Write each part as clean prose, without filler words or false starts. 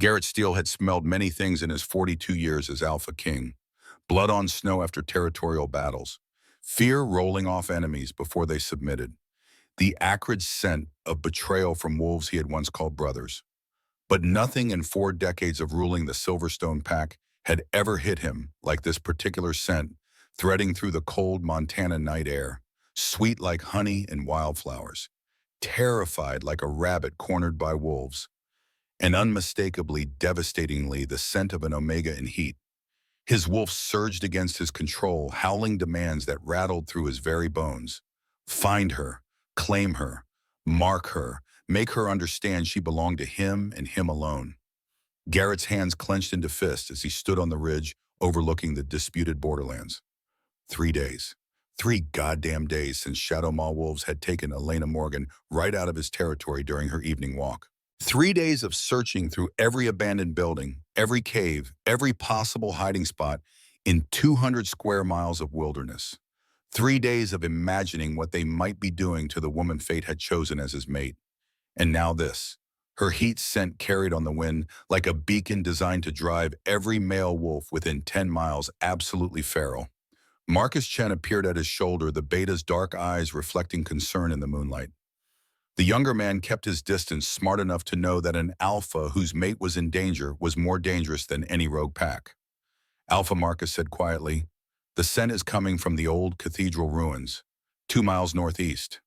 Garrett Steele had smelled many things in his 42 years as Alpha King. Blood on snow after territorial battles. Fear rolling off enemies before they submitted. The acrid scent of betrayal from wolves he had once called brothers. But nothing in 4 decades of ruling the Silverstone Pack had ever hit him like this particular scent, threading through the cold Montana night air, sweet like honey and wildflowers, terrified like a rabbit cornered by wolves, and unmistakably, devastatingly, the scent of an omega in heat. His wolf surged against his control, howling demands that rattled through his very bones. Find her, claim her, mark her, make her understand she belonged to him and him alone. Garrett's hands clenched into fists as he stood on the ridge overlooking the disputed borderlands. 3 days. 3 goddamn days since Shadow Maw wolves had taken Elena Morgan right out of his territory during her evening walk. 3 days of searching through every abandoned building, every cave, every possible hiding spot in 200 square miles of wilderness. 3 days of imagining what they might be doing to the woman fate had chosen as his mate. And now this, her heat scent carried on the wind like a beacon designed to drive every male wolf within 10 miles absolutely feral. Marcus Chen appeared at his shoulder, the beta's dark eyes reflecting concern in the moonlight. The younger man kept his distance, smart enough to know that an alpha whose mate was in danger was more dangerous than any rogue pack. Alpha, Marcus said quietly, the scent is coming from the old cathedral ruins, 2 miles northeast.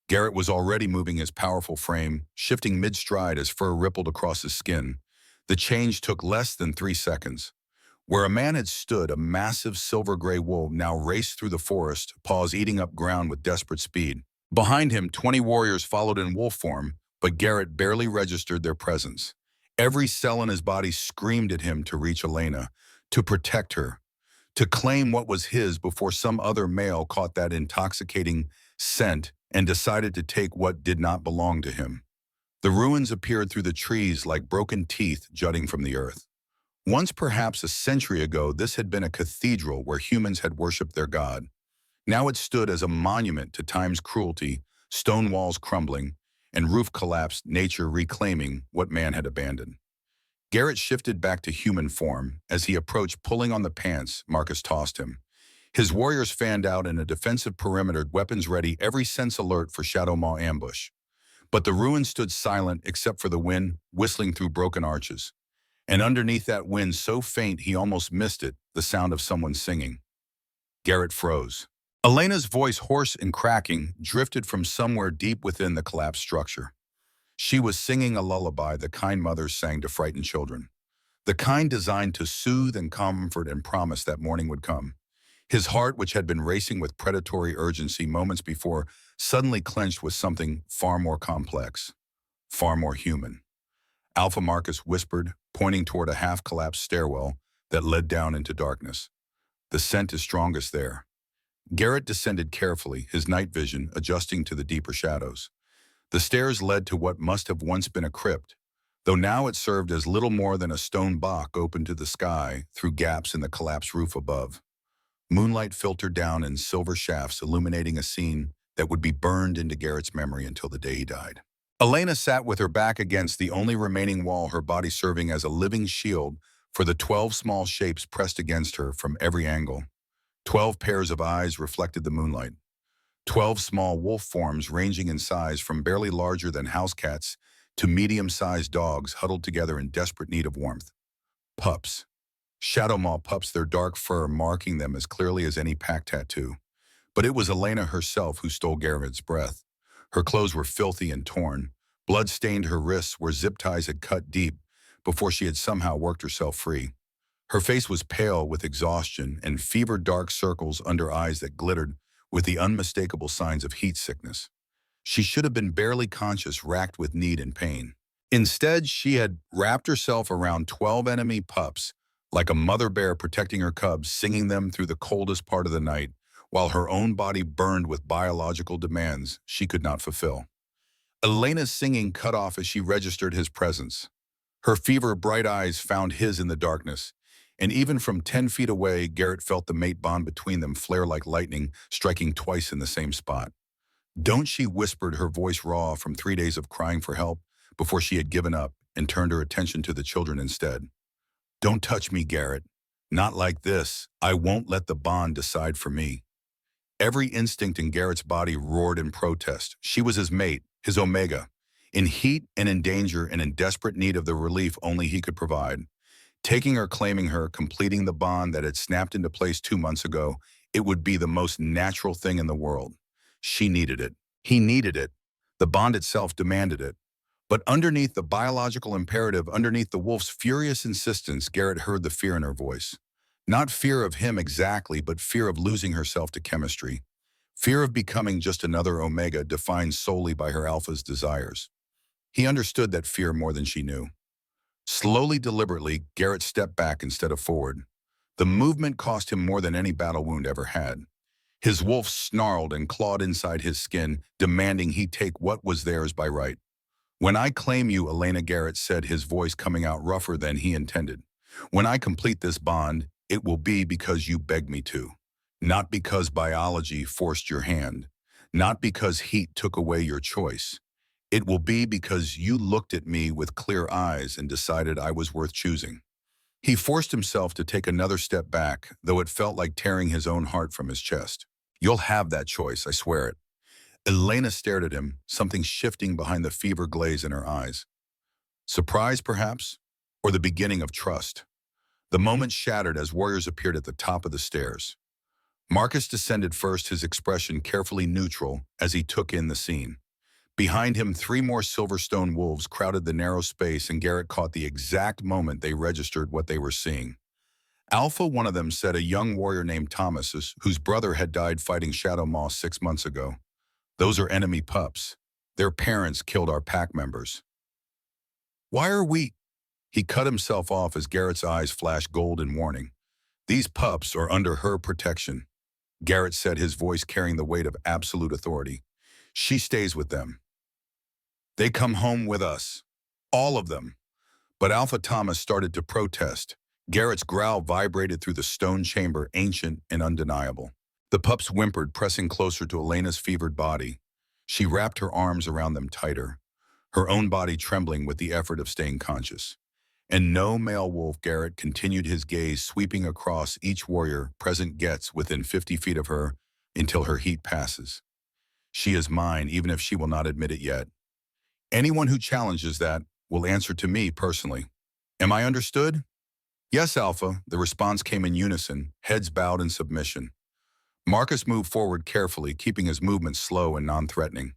Garrett was already moving his powerful frame, shifting mid-stride as fur rippled across his skin. The change took less than 3 seconds. Where a man had stood, a massive silver-gray wolf now raced through the forest, paws eating up ground with desperate speed. Behind him, 20 warriors followed in wolf form, but Garrett barely registered their presence. Every cell in his body screamed at him to reach Elena, to protect her, to claim what was his before some other male caught that intoxicating scent and decided to take what did not belong to him. The ruins appeared through the trees like broken teeth jutting from the earth. Once, perhaps a century ago, this had been a cathedral where humans had worshipped their god. Now it stood as a monument to time's cruelty, stone walls crumbling, and roof collapsed, nature reclaiming what man had abandoned. Garrett shifted back to human form. As he approached, pulling on the pants Marcus tossed him. His warriors fanned out in a defensive perimeter, weapons ready, every sense alert for Shadow Maw ambush. But the ruins stood silent except for the wind whistling through broken arches. And underneath that wind so faint he almost missed it, the sound of someone singing. Garrett froze. Elena's voice, hoarse and cracking, drifted from somewhere deep within the collapsed structure. She was singing a lullaby the kind mothers sang to frightened children. The kind designed to soothe and comfort and promise that morning would come. His heart, which had been racing with predatory urgency moments before, suddenly clenched with something far more complex, far more human. Alpha, Marcus whispered, pointing toward a half-collapsed stairwell that led down into darkness. The scent is strongest there. Garrett descended carefully, his night vision adjusting to the deeper shadows. The stairs led to what must have once been a crypt, though now it served as little more than a stone box open to the sky through gaps in the collapsed roof above. Moonlight filtered down in silver shafts, illuminating a scene that would be burned into Garrett's memory until the day he died. Elena sat with her back against the only remaining wall, her body serving as a living shield for the 12 small shapes pressed against her from every angle. 12 pairs of eyes reflected the moonlight. 12 small wolf forms ranging in size from barely larger than house cats to medium-sized dogs huddled together in desperate need of warmth. Pups. Shadow Maw pups, their dark fur marking them as clearly as any pack tattoo. But it was Elena herself who stole Garrett's breath. Her clothes were filthy and torn. Blood stained her wrists where zip ties had cut deep before she had somehow worked herself free. Her face was pale with exhaustion and fevered dark circles under eyes that glittered with the unmistakable signs of heat sickness. She should have been barely conscious, racked with need and pain. Instead, she had wrapped herself around 12 enemy pups, like a mother bear protecting her cubs, singing them through the coldest part of the night, while her own body burned with biological demands she could not fulfill. Elena's singing cut off as she registered his presence. Her fever-bright eyes found his in the darkness, and even from 10 feet away, Garrett felt the mate bond between them flare like lightning, striking twice in the same spot. "Don't," she whispered, her voice raw from 3 days of crying for help before she had given up and turned her attention to the children instead. Don't touch me, Garrett. Not like this. I won't let the bond decide for me. Every instinct in Garrett's body roared in protest. She was his mate, his omega, in heat and in danger and in desperate need of the relief only he could provide. Taking her, claiming her, completing the bond that had snapped into place 2 months ago, it would be the most natural thing in the world. She needed it. He needed it. The bond itself demanded it. But underneath the biological imperative, underneath the wolf's furious insistence, Garrett heard the fear in her voice. Not fear of him exactly, but fear of losing herself to chemistry. Fear of becoming just another omega defined solely by her alpha's desires. He understood that fear more than she knew. Slowly, deliberately, Garrett stepped back instead of forward. The movement cost him more than any battle wound ever had. His wolf snarled and clawed inside his skin, demanding he take what was theirs by right. When I claim you, Elena, Garrett said, his voice coming out rougher than he intended. When I complete this bond, it will be because you begged me to. Not because biology forced your hand. Not because heat took away your choice. It will be because you looked at me with clear eyes and decided I was worth choosing. He forced himself to take another step back, though it felt like tearing his own heart from his chest. You'll have that choice, I swear it. Elena stared at him, something shifting behind the fever glaze in her eyes. Surprise, perhaps? Or the beginning of trust? The moment shattered as warriors appeared at the top of the stairs. Marcus descended first, his expression carefully neutral as he took in the scene. Behind him, 3 more Silverstone wolves crowded the narrow space, and Garrett caught the exact moment they registered what they were seeing. Alpha, one of them, said, a young warrior named Thomas, whose brother had died fighting Shadow Moss 6 months ago. Those are enemy pups. Their parents killed our pack members. Why are we? He cut himself off as Garrett's eyes flashed gold in warning. These pups are under her protection, Garrett said, his voice carrying the weight of absolute authority. She stays with them. They come home with us. All of them. But Alpha Thomas started to protest. Garrett's growl vibrated through the stone chamber, ancient and undeniable. The pups whimpered, pressing closer to Elena's fevered body. She wrapped her arms around them tighter, her own body trembling with the effort of staying conscious. And no male wolf, Garrett continued, his gaze sweeping across each warrior present, gets within 50 feet of her until her heat passes. She is mine, even if she will not admit it yet. Anyone who challenges that will answer to me personally. Am I understood? Yes, Alpha, the response came in unison, heads bowed in submission. Marcus moved forward carefully, keeping his movements slow and non-threatening.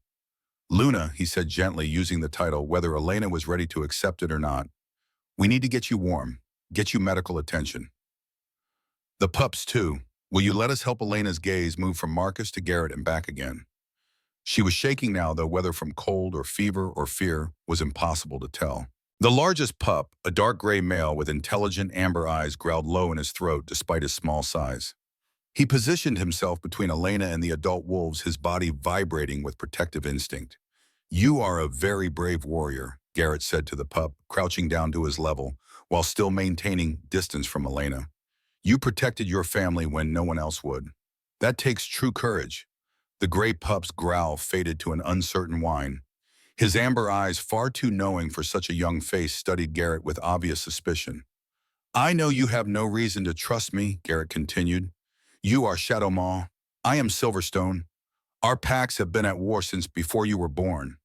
Luna, he said gently, using the title, whether Elena was ready to accept it or not. We need to get you warm, get you medical attention. The pups, too. Will you let us help? Elena's gaze moved from Marcus to Garrett and back again. She was shaking now, though whether from cold or fever or fear was impossible to tell. The largest pup, a dark gray male with intelligent amber eyes, growled low in his throat despite his small size. He positioned himself between Elena and the adult wolves, his body vibrating with protective instinct. You are a very brave warrior, Garrett said to the pup, crouching down to his level, while still maintaining distance from Elena. You protected your family when no one else would. That takes true courage. The gray pup's growl faded to an uncertain whine. His amber eyes, far too knowing for such a young face, studied Garrett with obvious suspicion. I know you have no reason to trust me, Garrett continued. You are Shadow Maw. I am Silverstone. Our packs have been at war since before you were born.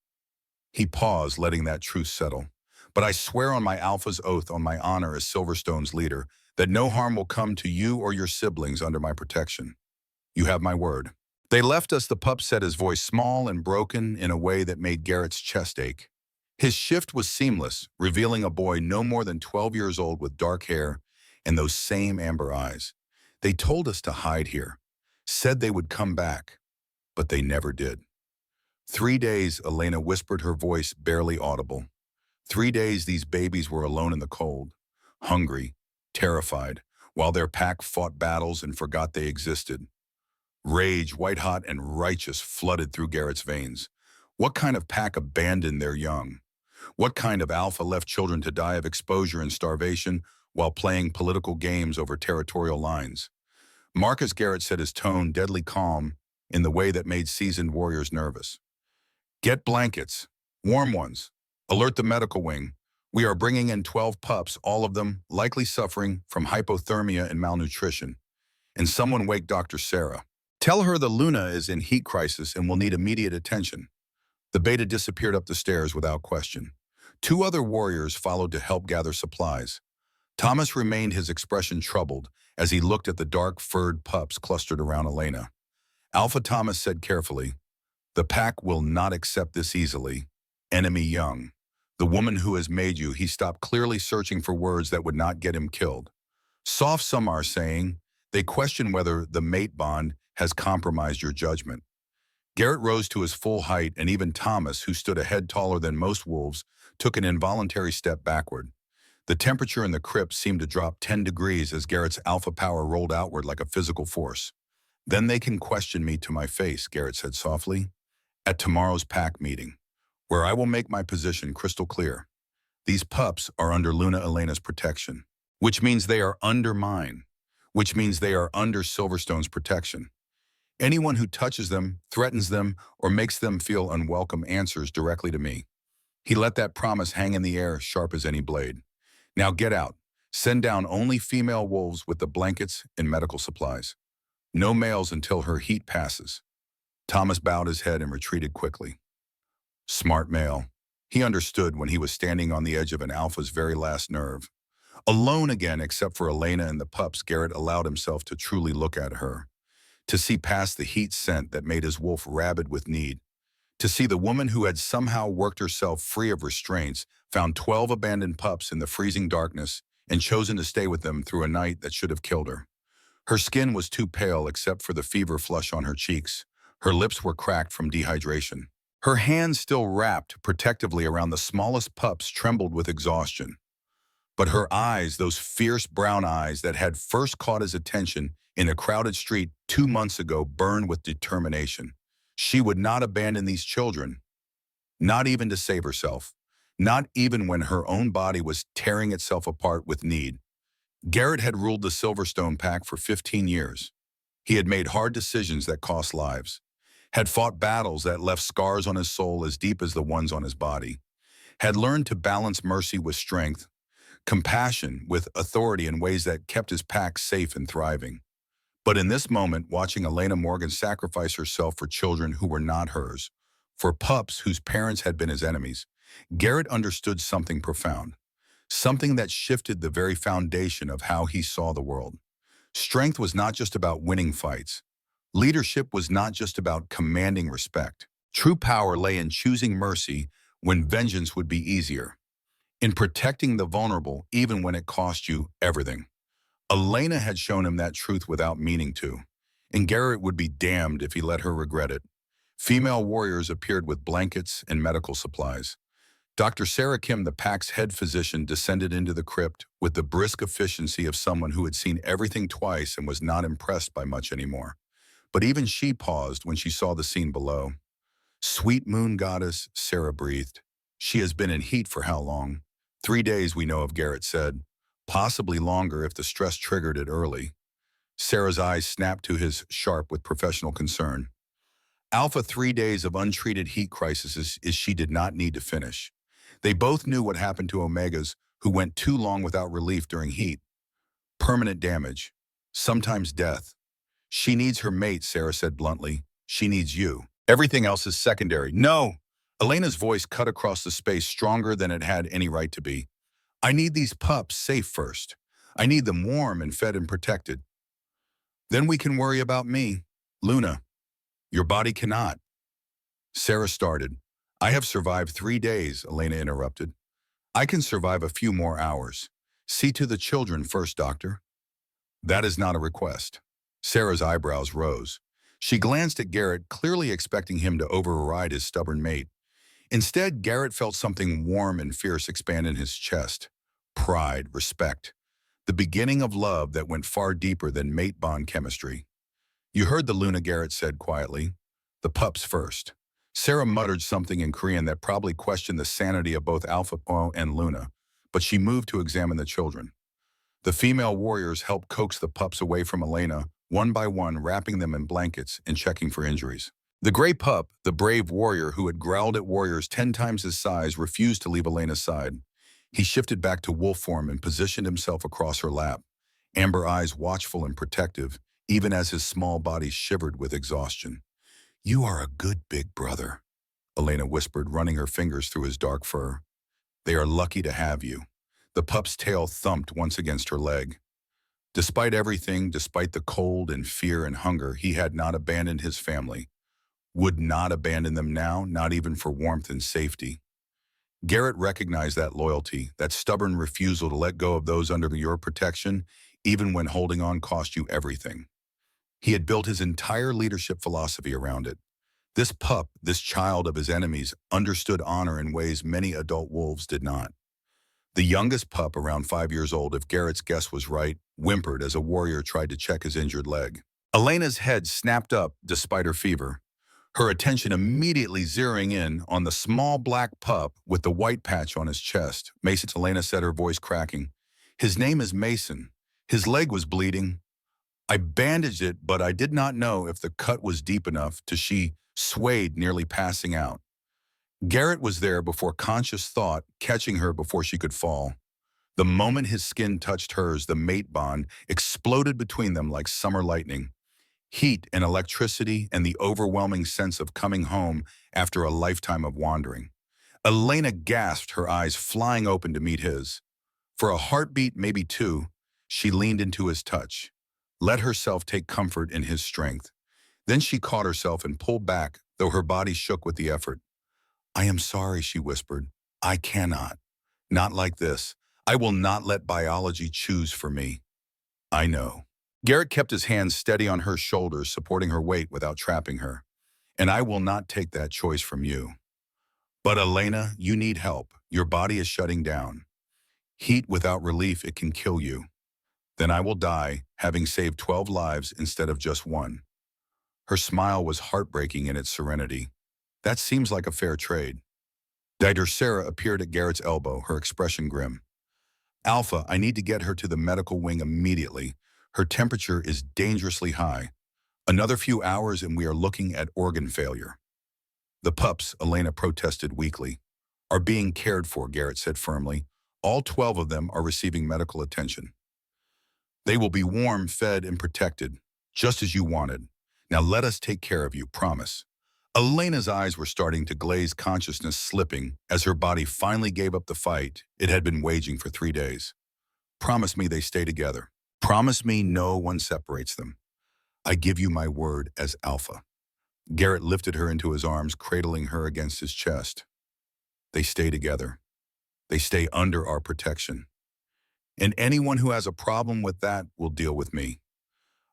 He paused, letting that truth settle. But I swear on my Alpha's oath, on my honor as Silverstone's leader, that no harm will come to you or your siblings under my protection. You have my word. They left us, the pup said, his voice small and broken in a way that made Garrett's chest ache. His shift was seamless, revealing a boy no more than 12 years old with dark hair and those same amber eyes. They told us to hide here, said they would come back, but they never did. 3 days, Elena whispered, her voice barely audible. 3 days these babies were alone in the cold, hungry, terrified, while their pack fought battles and forgot they existed. Rage, white-hot and righteous, flooded through Garrett's veins. What kind of pack abandoned their young? What kind of alpha left children to die of exposure and starvation while playing political games over territorial lines? Marcus, Garrett said, his tone deadly calm in the way that made seasoned warriors nervous. Get blankets, warm ones. Alert the medical wing. We are bringing in 12 pups, all of them likely suffering from hypothermia and malnutrition. And someone wake Dr. Sarah. Tell her the Luna is in heat crisis and will need immediate attention. The beta disappeared up the stairs without question. Two other warriors followed to help gather supplies. Thomas remained his expression troubled as he looked at the dark furred pups clustered around Elena. Alpha Thomas said carefully, "The pack will not accept this easily. Enemy young. The woman who has made you." He stopped, clearly searching for words that would not get him killed. Soft, some are saying. They question whether the mate bond has compromised your judgment. Garrett rose to his full height, and even Thomas, who stood a head taller than most wolves, took an involuntary step backward. The temperature in the crypt seemed to drop 10 degrees as Garrett's alpha power rolled outward like a physical force. "Then they can question me to my face," Garrett said softly, "at tomorrow's pack meeting, where I will make my position crystal clear. These pups are under Luna Elena's protection, which means they are under mine, which means they are under Silverstone's protection. Anyone who touches them, threatens them, or makes them feel unwelcome answers directly to me." He let that promise hang in the air, sharp as any blade. "Now get out. Send down only female wolves with the blankets and medical supplies. No males until her heat passes." Thomas bowed his head and retreated quickly. Smart male. He understood when he was standing on the edge of an alpha's very last nerve. Alone again, except for Elena and the pups, Garrett allowed himself to truly look at her. To see past the heat scent that made his wolf rabid with need. To see the woman who had somehow worked herself free of restraints, found 12 abandoned pups in the freezing darkness, and chosen to stay with them through a night that should have killed her. Her skin was too pale except for the fever flush on her cheeks. Her lips were cracked from dehydration. Her hands, still wrapped protectively around the smallest pups, trembled with exhaustion. But her eyes, those fierce brown eyes that had first caught his attention in a crowded street 2 months ago, burned with determination. She would not abandon these children, not even to save herself, not even when her own body was tearing itself apart with need. Garrett had ruled the Silverstone pack for 15 years. He had made hard decisions that cost lives, had fought battles that left scars on his soul as deep as the ones on his body, had learned to balance mercy with strength, compassion with authority in ways that kept his pack safe and thriving. But in this moment, watching Elena Morgan sacrifice herself for children who were not hers, for pups whose parents had been his enemies, Garrett understood something profound, something that shifted the very foundation of how he saw the world. Strength was not just about winning fights. Leadership was not just about commanding respect. True power lay in choosing mercy when vengeance would be easier, in protecting the vulnerable even when it cost you everything. Elena had shown him that truth without meaning to, and Garrett would be damned if he let her regret it. Female warriors appeared with blankets and medical supplies. Dr. Sarah Kim, the pack's head physician, descended into the crypt with the brisk efficiency of someone who had seen everything twice and was not impressed by much anymore. But even she paused when she saw the scene below. "Sweet moon goddess," Sarah breathed. "She has been in heat for how long?" 3 days, we know of, Garrett said. Possibly longer if the stress triggered it early. Sarah's eyes snapped to his, sharp with professional concern. Alpha, 3 days of untreated heat crises is she did not need to finish. They both knew what happened to Omegas who went too long without relief during heat. Permanent damage. Sometimes death. "She needs her mate," Sarah said bluntly. "She needs you. Everything else is secondary." "No!" Elena's voice cut across the space, stronger than it had any right to be. "I need these pups safe first. I need them warm and fed and protected. Then we can worry about me." "Luna, your body cannot." Sarah started. "I have survived 3 days," Elena interrupted. "I can survive a few more hours. See to the children first, doctor." "That is not a request." Sarah's eyebrows rose. She glanced at Garrett, clearly expecting him to override his stubborn mate. Instead, Garrett felt something warm and fierce expand in his chest. Pride, respect. The beginning of love that went far deeper than mate bond chemistry. "You heard the Luna," Garrett said quietly. "The pups first." Sarah muttered something in Korean that probably questioned the sanity of both Alpha and Luna, but she moved to examine the children. The female warriors helped coax the pups away from Elena, one by one, wrapping them in blankets and checking for injuries. The gray pup, the brave warrior who had growled at warriors 10 times his size, refused to leave Elena's side. He shifted back to wolf form and positioned himself across her lap, amber eyes watchful and protective, even as his small body shivered with exhaustion. "You are a good big brother," Elena whispered, running her fingers through his dark fur. "They are lucky to have you." The pup's tail thumped once against her leg. Despite everything, despite the cold and fear and hunger, he had not abandoned his family. Would not abandon them now, not even for warmth and safety. Garrett recognized that loyalty, that stubborn refusal to let go of those under your protection, even when holding on cost you everything. He had built his entire leadership philosophy around it. This pup, this child of his enemies, understood honor in ways many adult wolves did not. The youngest pup, around 5 years old, if Garrett's guess was right, whimpered as a warrior tried to check his injured leg. Elena's head snapped up despite her fever, her attention immediately zeroing in on the small black pup with the white patch on his chest. "Mason," Elena said, her voice cracking. "His name is Mason. His leg was bleeding. I bandaged it, but I did not know if the cut was deep enough to." She swayed, nearly passing out. Garrett was there before conscious thought, catching her before she could fall. The moment his skin touched hers, the mate bond exploded between them like summer lightning. Heat and electricity and the overwhelming sense of coming home after a lifetime of wandering. Elena gasped, her eyes flying open to meet his. For a heartbeat, maybe two, she leaned into his touch, let herself take comfort in his strength. Then she caught herself and pulled back, though her body shook with the effort. "I am sorry," she whispered. "I cannot. Not like this. I will not let biology choose for me." "I know." Garrett kept his hands steady on her shoulders, supporting her weight without trapping her. "And I will not take that choice from you. But Elena, you need help. Your body is shutting down. Heat without relief, it can kill you. Then I will die, having saved 12 lives instead of just one." Her smile was heartbreaking in its serenity. "That seems like a fair trade." Sarah appeared at Garrett's elbow, her expression grim. "Alpha, I need to get her to the medical wing immediately. Her temperature is dangerously high. Another few hours and we are looking at organ failure." "The pups," Elena protested weakly, "are being cared for," Garrett said firmly. "All 12 of them are receiving medical attention. They will be warm, fed, and protected, just as you wanted. Now let us take care of you, promise." Elena's eyes were starting to glaze, consciousness slipping as her body finally gave up the fight it had been waging for 3 days. "Promise me they stay together. Promise me no one separates them. I give you my word as Alpha." Garrett lifted her into his arms, cradling her against his chest. "They stay together. They stay under our protection. And anyone who has a problem with that will deal with me."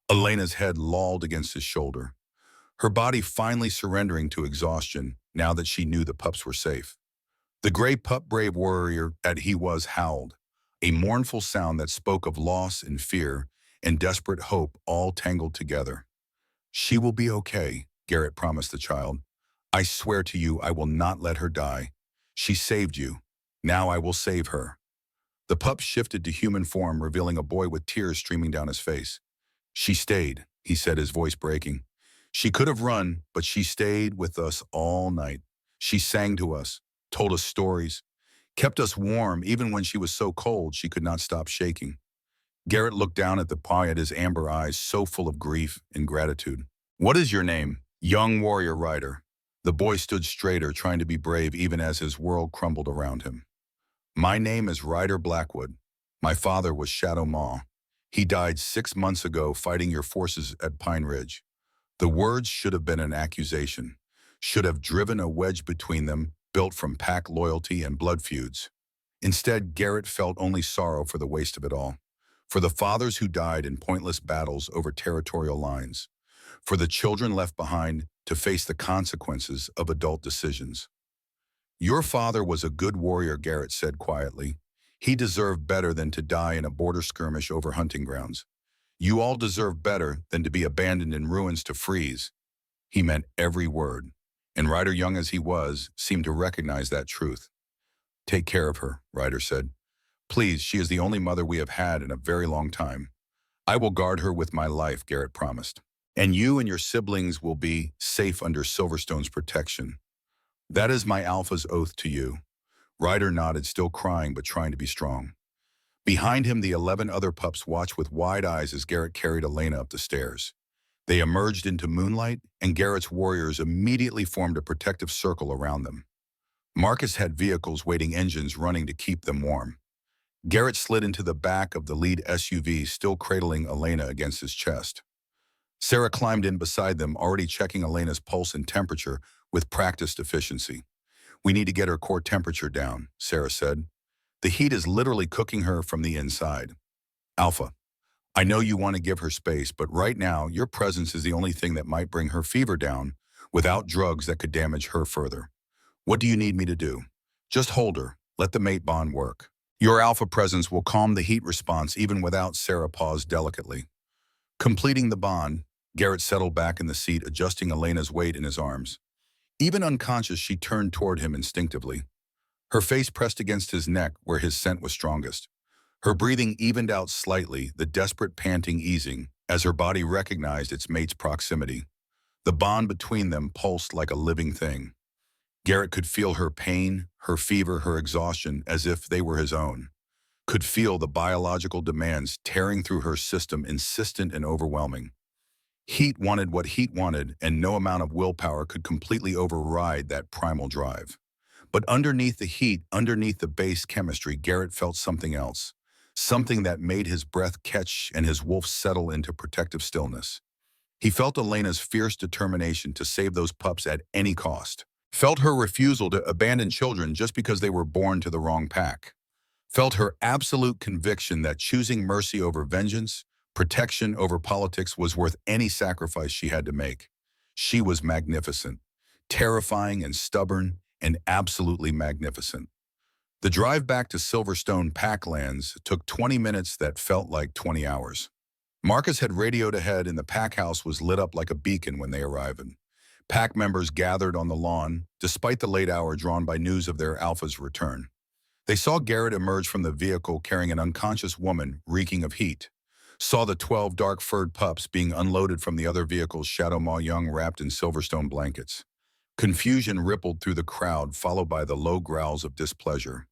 Elena's head lolled against his shoulder, her body finally surrendering to exhaustion now that she knew the pups were safe. The gray pup brave warrior that he was howled, a mournful sound that spoke of loss and fear and desperate hope all tangled together. "She will be okay," Garrett promised the child. "I swear to you I will not let her die. She saved you. Now I will save her." The pup shifted to human form, revealing a boy with tears streaming down his face. "She stayed," he said, his voice breaking. "She could have run, but she stayed with us all night. She sang to us, told us stories, kept us warm even when she was so cold she could not stop shaking." Garrett looked down at the boy, at his amber eyes so full of grief and gratitude. "What is your name?" "Young warrior rider." The boy stood straighter, trying to be brave even as his world crumbled around him. "My name is Ryder Blackwood. My father was Shadow Maw. He died 6 months ago fighting your forces at Pine Ridge." The words should have been an accusation, should have driven a wedge between them, built from pack loyalty and blood feuds. Instead, Garrett felt only sorrow for the waste of it all, for the fathers who died in pointless battles over territorial lines, for the children left behind to face the consequences of adult decisions. "Your father was a good warrior," Garrett said quietly. "He deserved better than to die in a border skirmish over hunting grounds. You all deserve better than to be abandoned in ruins to freeze." He meant every word, and Ryder, young as he was, seemed to recognize that truth. "Take care of her," Ryder said. "Please, she is the only mother we have had in a very long time." "I will guard her with my life," Garrett promised. "And you and your siblings will be safe under Silverstone's protection. That is my Alpha's oath to you." Ryder nodded, still crying but trying to be strong. Behind him, the 11 other pups watched with wide eyes as Garrett carried Elena up the stairs. They emerged into moonlight, and Garrett's warriors immediately formed a protective circle around them. Marcus had vehicles waiting, engines running to keep them warm. Garrett slid into the back of the lead SUV, still cradling Elena against his chest. Sarah climbed in beside them, already checking Elena's pulse and temperature with practiced efficiency. "We need to get her core temperature down," Sarah said. "The heat is literally cooking her from the inside." "Alpha, I know you want to give her space, but right now, your presence is the only thing that might bring her fever down without drugs that could damage her further. What do you need me to do?" "Just hold her. Let the mate bond work. Your alpha presence will calm the heat response even without." Sarah paused delicately. Completing the bond, Garrett settled back in the seat, adjusting Elena's weight in his arms. Even unconscious, she turned toward him instinctively. Her face pressed against his neck where his scent was strongest. Her breathing evened out slightly, the desperate panting easing as her body recognized its mate's proximity. The bond between them pulsed like a living thing. Garrett could feel her pain, her fever, her exhaustion as if they were his own. Could feel the biological demands tearing through her system, insistent and overwhelming. Heat wanted what heat wanted, and no amount of willpower could completely override that primal drive. But underneath the heat, underneath the base chemistry, Garrett felt something else. Something that made his breath catch and his wolf settle into protective stillness. He felt Elena's fierce determination to save those pups at any cost. Felt her refusal to abandon children just because they were born to the wrong pack. Felt her absolute conviction that choosing mercy over vengeance, protection over politics was worth any sacrifice she had to make. She was magnificent, terrifying and stubborn, and absolutely magnificent. The drive back to Silverstone Packlands took 20 minutes that felt like 20 hours. Marcus had radioed ahead, and the pack house was lit up like a beacon when they arrived. Pack members gathered on the lawn, despite the late hour drawn by news of their alpha's return. They saw Garrett emerge from the vehicle carrying an unconscious woman reeking of heat. Saw the 12 dark-furred pups being unloaded from the other vehicles, Shadow Ma Young wrapped in Silverstone blankets. Confusion rippled through the crowd, followed by the low growls of displeasure.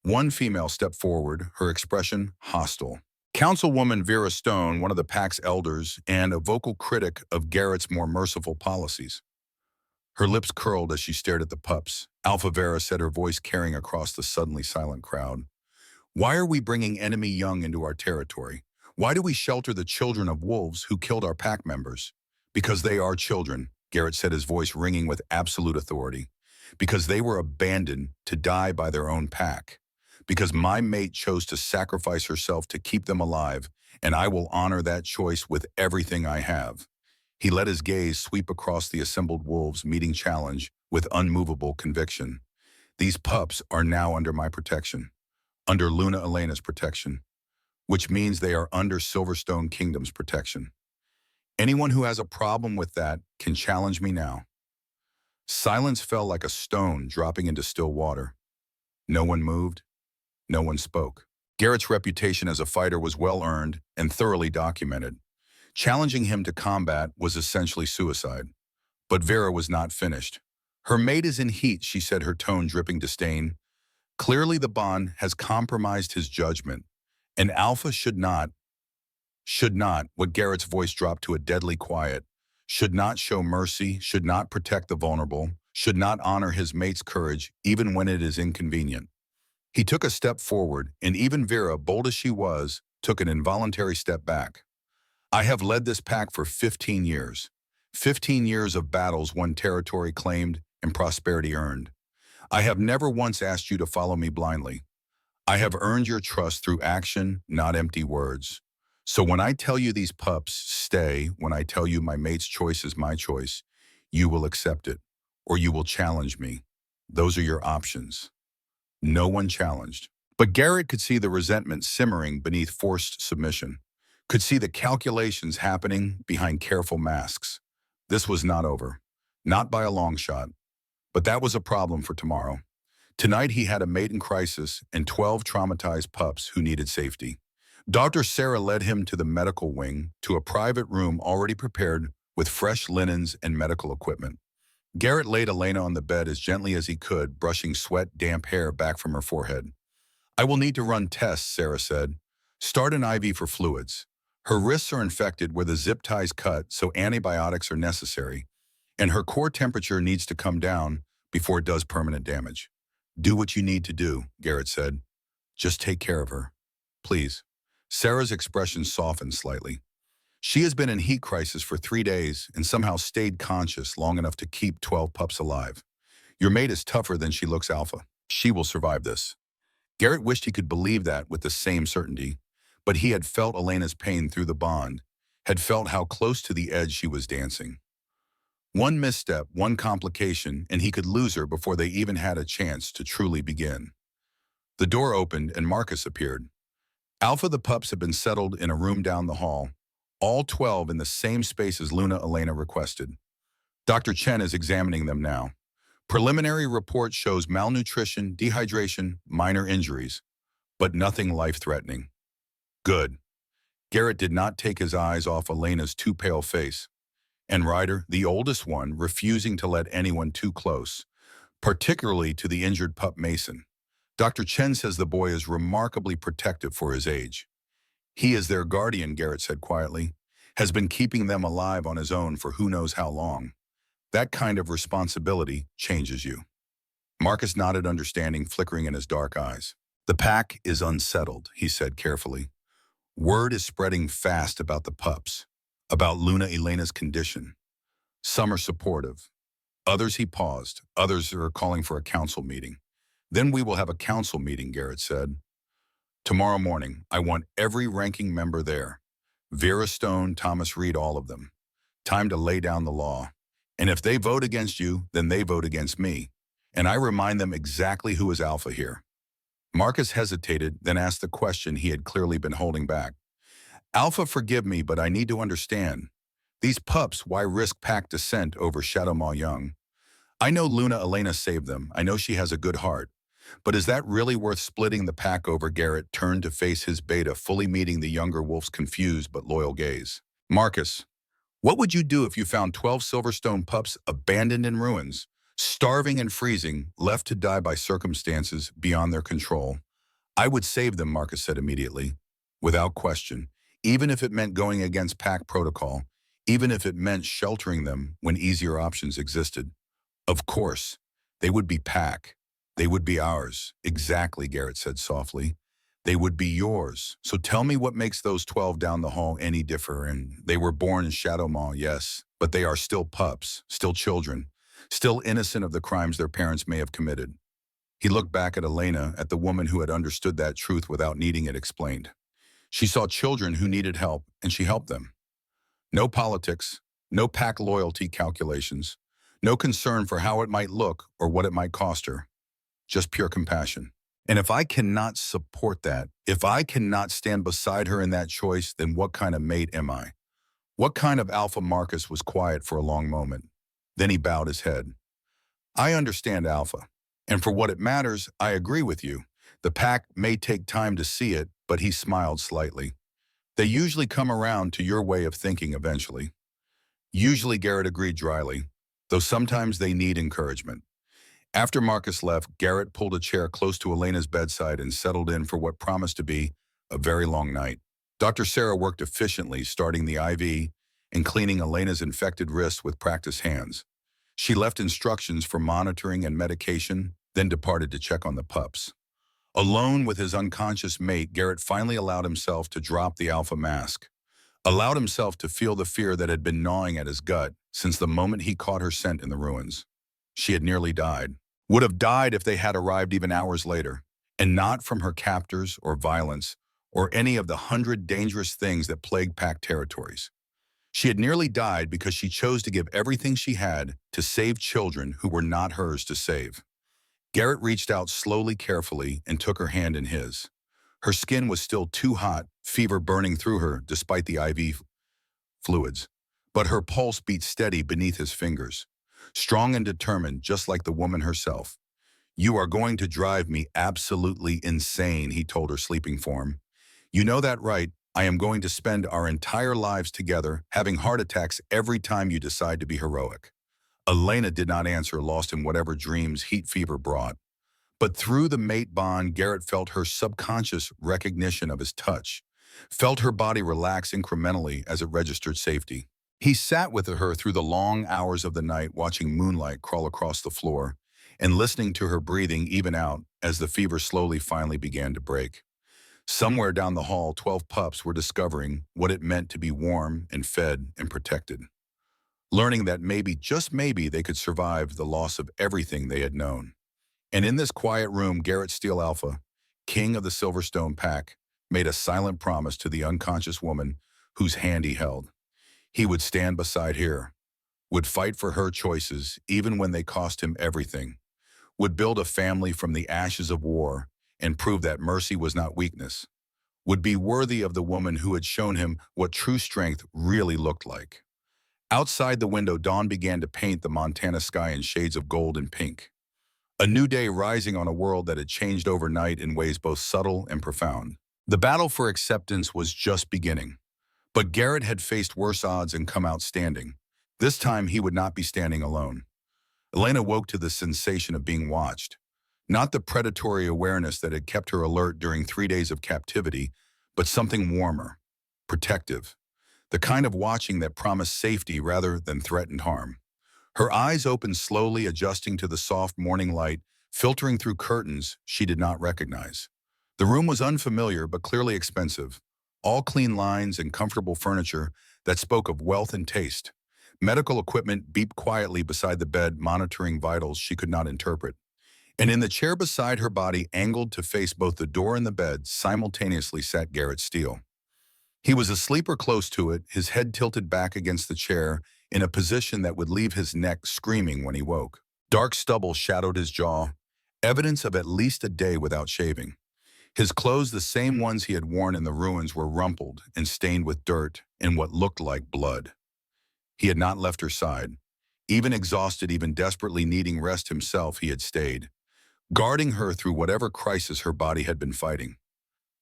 One female stepped forward, her expression hostile. Councilwoman Vera Stone, one of the pack's elders and a vocal critic of Garrett's more merciful policies. Her lips curled as she stared at the pups. "Alpha," Vera said, her voice carrying across the suddenly silent crowd. "Why are we bringing enemy young into our territory? Why do we shelter the children of wolves who killed our pack members?" "Because they are children," Garrett said, his voice ringing with absolute authority. "Because they were abandoned to die by their own pack. Because my mate chose to sacrifice herself to keep them alive, and I will honor that choice with everything I have." He let his gaze sweep across the assembled wolves, meeting challenge with unmovable conviction. "These pups are now under my protection, under Luna Elena's protection, which means they are under Silverstone Kingdom's protection. Anyone who has a problem with that can challenge me now." Silence fell like a stone dropping into still water. No one moved. No one spoke. Garrett's reputation as a fighter was well-earned and thoroughly documented. Challenging him to combat was essentially suicide. But Vera was not finished. "Her mate is in heat," she said, her tone dripping disdain. "Clearly the bond has compromised his judgment. An alpha should not, what Garrett's voice dropped to a deadly quiet, should not show mercy, should not protect the vulnerable, should not honor his mate's courage even when it is inconvenient." He took a step forward, and even Vera, bold as she was, took an involuntary step back. "I have led this pack for 15 years. 15 years of battles won, territory claimed, and prosperity earned. I have never once asked you to follow me blindly. I have earned your trust through action, not empty words. So when I tell you these pups stay, when I tell you my mate's choice is my choice, you will accept it, or you will challenge me. Those are your options." No one challenged. But Garrett could see the resentment simmering beneath forced submission. Could see the calculations happening behind careful masks. This was not over. Not by a long shot. But that was a problem for tomorrow. Tonight he had a mate in crisis and 12 traumatized pups who needed safety. Dr. Sarah led him to the medical wing, to a private room already prepared with fresh linens and medical equipment. Garrett laid Elena on the bed as gently as he could, brushing sweat, damp hair back from her forehead. I will need to run tests, Sarah said. Start an IV for fluids. Her wrists are infected where the zip ties cut, so antibiotics are necessary, and her core temperature needs to come down before it does permanent damage. Do what you need to do, Garrett said. Just take care of her. Please. Sarah's expression softened slightly. She has been in heat crisis for 3 days and somehow stayed conscious long enough to keep 12 pups alive. Your mate is tougher than she looks, Alpha. She will survive this. Garrett wished he could believe that with the same certainty, but he had felt Elena's pain through the bond, had felt how close to the edge she was dancing. One misstep, one complication, and he could lose her before they even had a chance to truly begin. The door opened and Marcus appeared. Alpha the pups had been settled in a room down the hall, all 12 in the same space as Elena requested. Dr. Chen is examining them now. Preliminary report shows malnutrition, dehydration, minor injuries, but nothing life-threatening. Good. Garrett did not take his eyes off Elena's too pale face, and Ryder, the oldest one, refusing to let anyone too close, particularly to the injured pup Mason. Dr. Chen says the boy is remarkably protective for his age. He is their guardian, Garrett said quietly, has been keeping them alive on his own for who knows how long. That kind of responsibility changes you. Marcus nodded, understanding flickering in his dark eyes. The pack is unsettled, he said carefully. Word is spreading fast about the pups, about Elena's condition. Some are supportive. Others, he paused. Others are calling for a council meeting. Then we will have a council meeting, Garrett said. Tomorrow morning, I want every ranking member there. Vera Stone, Thomas Reed, all of them. Time to lay down the law. And if they vote against you, then they vote against me. And I remind them exactly who is Alpha here. Marcus hesitated, then asked the question he had clearly been holding back. Alpha, forgive me, but I need to understand. These pups, why risk pack descent over Shadow Maw Young? I know Elena saved them. I know she has a good heart. But is that really worth splitting the pack over? Garrett turned to face his beta, fully meeting the younger wolf's confused but loyal gaze. Marcus, what would you do if you found 12 Silverstone pups abandoned in ruins, starving and freezing, left to die by circumstances beyond their control? I would save them, Marcus said immediately, without question, even if it meant going against pack protocol, even if it meant sheltering them when easier options existed. Of course, they would be pack. They would be ours. Exactly, Garrett said softly. They would be yours. So tell me what makes those 12 down the hall any different. They were born in Shadow Maw, yes, but they are still pups, still children, still innocent of the crimes their parents may have committed. He looked back at Elena, at the woman who had understood that truth without needing it explained. She saw children who needed help, and she helped them. No politics, no pack loyalty calculations, no concern for how it might look or what it might cost her. Just pure compassion. And if I cannot support that, if I cannot stand beside her in that choice, then what kind of mate am I? What kind of alpha? Marcus was quiet for a long moment. Then he bowed his head. I understand, Alpha. And for what it matters, I agree with you. The pack may take time to see it, but he smiled slightly. They usually come around to your way of thinking eventually. Usually, Garrett agreed dryly, though sometimes they need encouragement. After Marcus left, Garrett pulled a chair close to Elena's bedside and settled in for what promised to be a very long night. Dr. Sarah worked efficiently, starting the IV and cleaning Elena's infected wrists with practiced hands. She left instructions for monitoring and medication, then departed to check on the pups. Alone with his unconscious mate, Garrett finally allowed himself to drop the alpha mask, allowed himself to feel the fear that had been gnawing at his gut since the moment he caught her scent in the ruins. She had nearly died. Would have died if they had arrived even hours later, and not from her captors or violence or any of the 100 dangerous things that plague pack territories. She had nearly died because she chose to give everything she had to save children who were not hers to save. Garrett reached out slowly, carefully, and took her hand in his. Her skin was still too hot, fever burning through her despite the IV fluids, but her pulse beat steady beneath his fingers. Strong and determined, just like the woman herself. You are going to drive me absolutely insane, he told her sleeping form. You know that, right? I am going to spend our entire lives together having heart attacks every time you decide to be heroic. Elena did not answer, lost in whatever dreams heat fever brought. But through the mate bond, Garrett felt her subconscious recognition of his touch, felt her body relax incrementally as it registered safety. He sat with her through the long hours of the night, watching moonlight crawl across the floor and listening to her breathing even out as the fever slowly finally began to break. Somewhere down the hall, 12 pups were discovering what it meant to be warm and fed and protected, learning that maybe, just maybe, they could survive the loss of everything they had known. And in this quiet room, Garrett Steele Alpha, king of the Silverstone Pack, made a silent promise to the unconscious woman whose hand he held. He would stand beside her, would fight for her choices even when they cost him everything, would build a family from the ashes of war and prove that mercy was not weakness, would be worthy of the woman who had shown him what true strength really looked like. Outside the window, dawn began to paint the Montana sky in shades of gold and pink. A new day rising on a world that had changed overnight in ways both subtle and profound. The battle for acceptance was just beginning. But Garrett had faced worse odds and come out standing. This time he would not be standing alone. Elena woke to the sensation of being watched. Not the predatory awareness that had kept her alert during 3 days of captivity, but something warmer, protective. The kind of watching that promised safety rather than threatened harm. Her eyes opened slowly, adjusting to the soft morning light, filtering through curtains she did not recognize. The room was unfamiliar but clearly expensive. All clean lines and comfortable furniture that spoke of wealth and taste. Medical equipment beeped quietly beside the bed, monitoring vitals she could not interpret. And in the chair beside her, body angled to face both the door and the bed, simultaneously sat Garrett Steele. He was asleep or close to it, his head tilted back against the chair in a position that would leave his neck screaming when he woke. Dark stubble shadowed his jaw, evidence of at least a day without shaving. His clothes, the same ones he had worn in the ruins, were rumpled and stained with dirt and what looked like blood. He had not left her side. Even exhausted, even desperately needing rest himself, he had stayed, guarding her through whatever crisis her body had been fighting.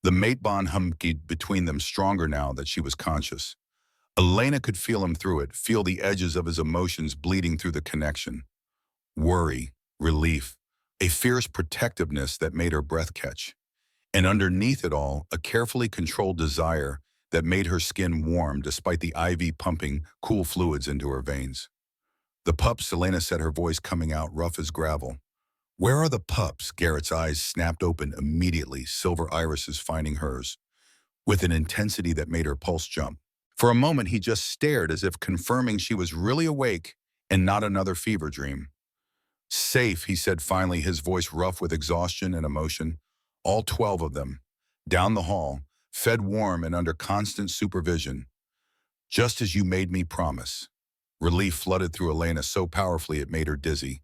The mate bond hummed between them stronger now that she was conscious. Elena could feel him through it, feel the edges of his emotions bleeding through the connection. Worry, relief, a fierce protectiveness that made her breath catch. And underneath it all, a carefully controlled desire that made her skin warm despite the IV pumping cool fluids into her veins. The pups, Elena said, her voice coming out rough as gravel. Where are the pups? Garrett's eyes snapped open immediately, silver irises finding hers, with an intensity that made her pulse jump. For a moment, he just stared as if confirming she was really awake and not another fever dream. Safe, he said finally, his voice rough with exhaustion and emotion. All 12 of them, down the hall, fed warm and under constant supervision. Just as you made me promise. Relief flooded through Elena so powerfully it made her dizzy.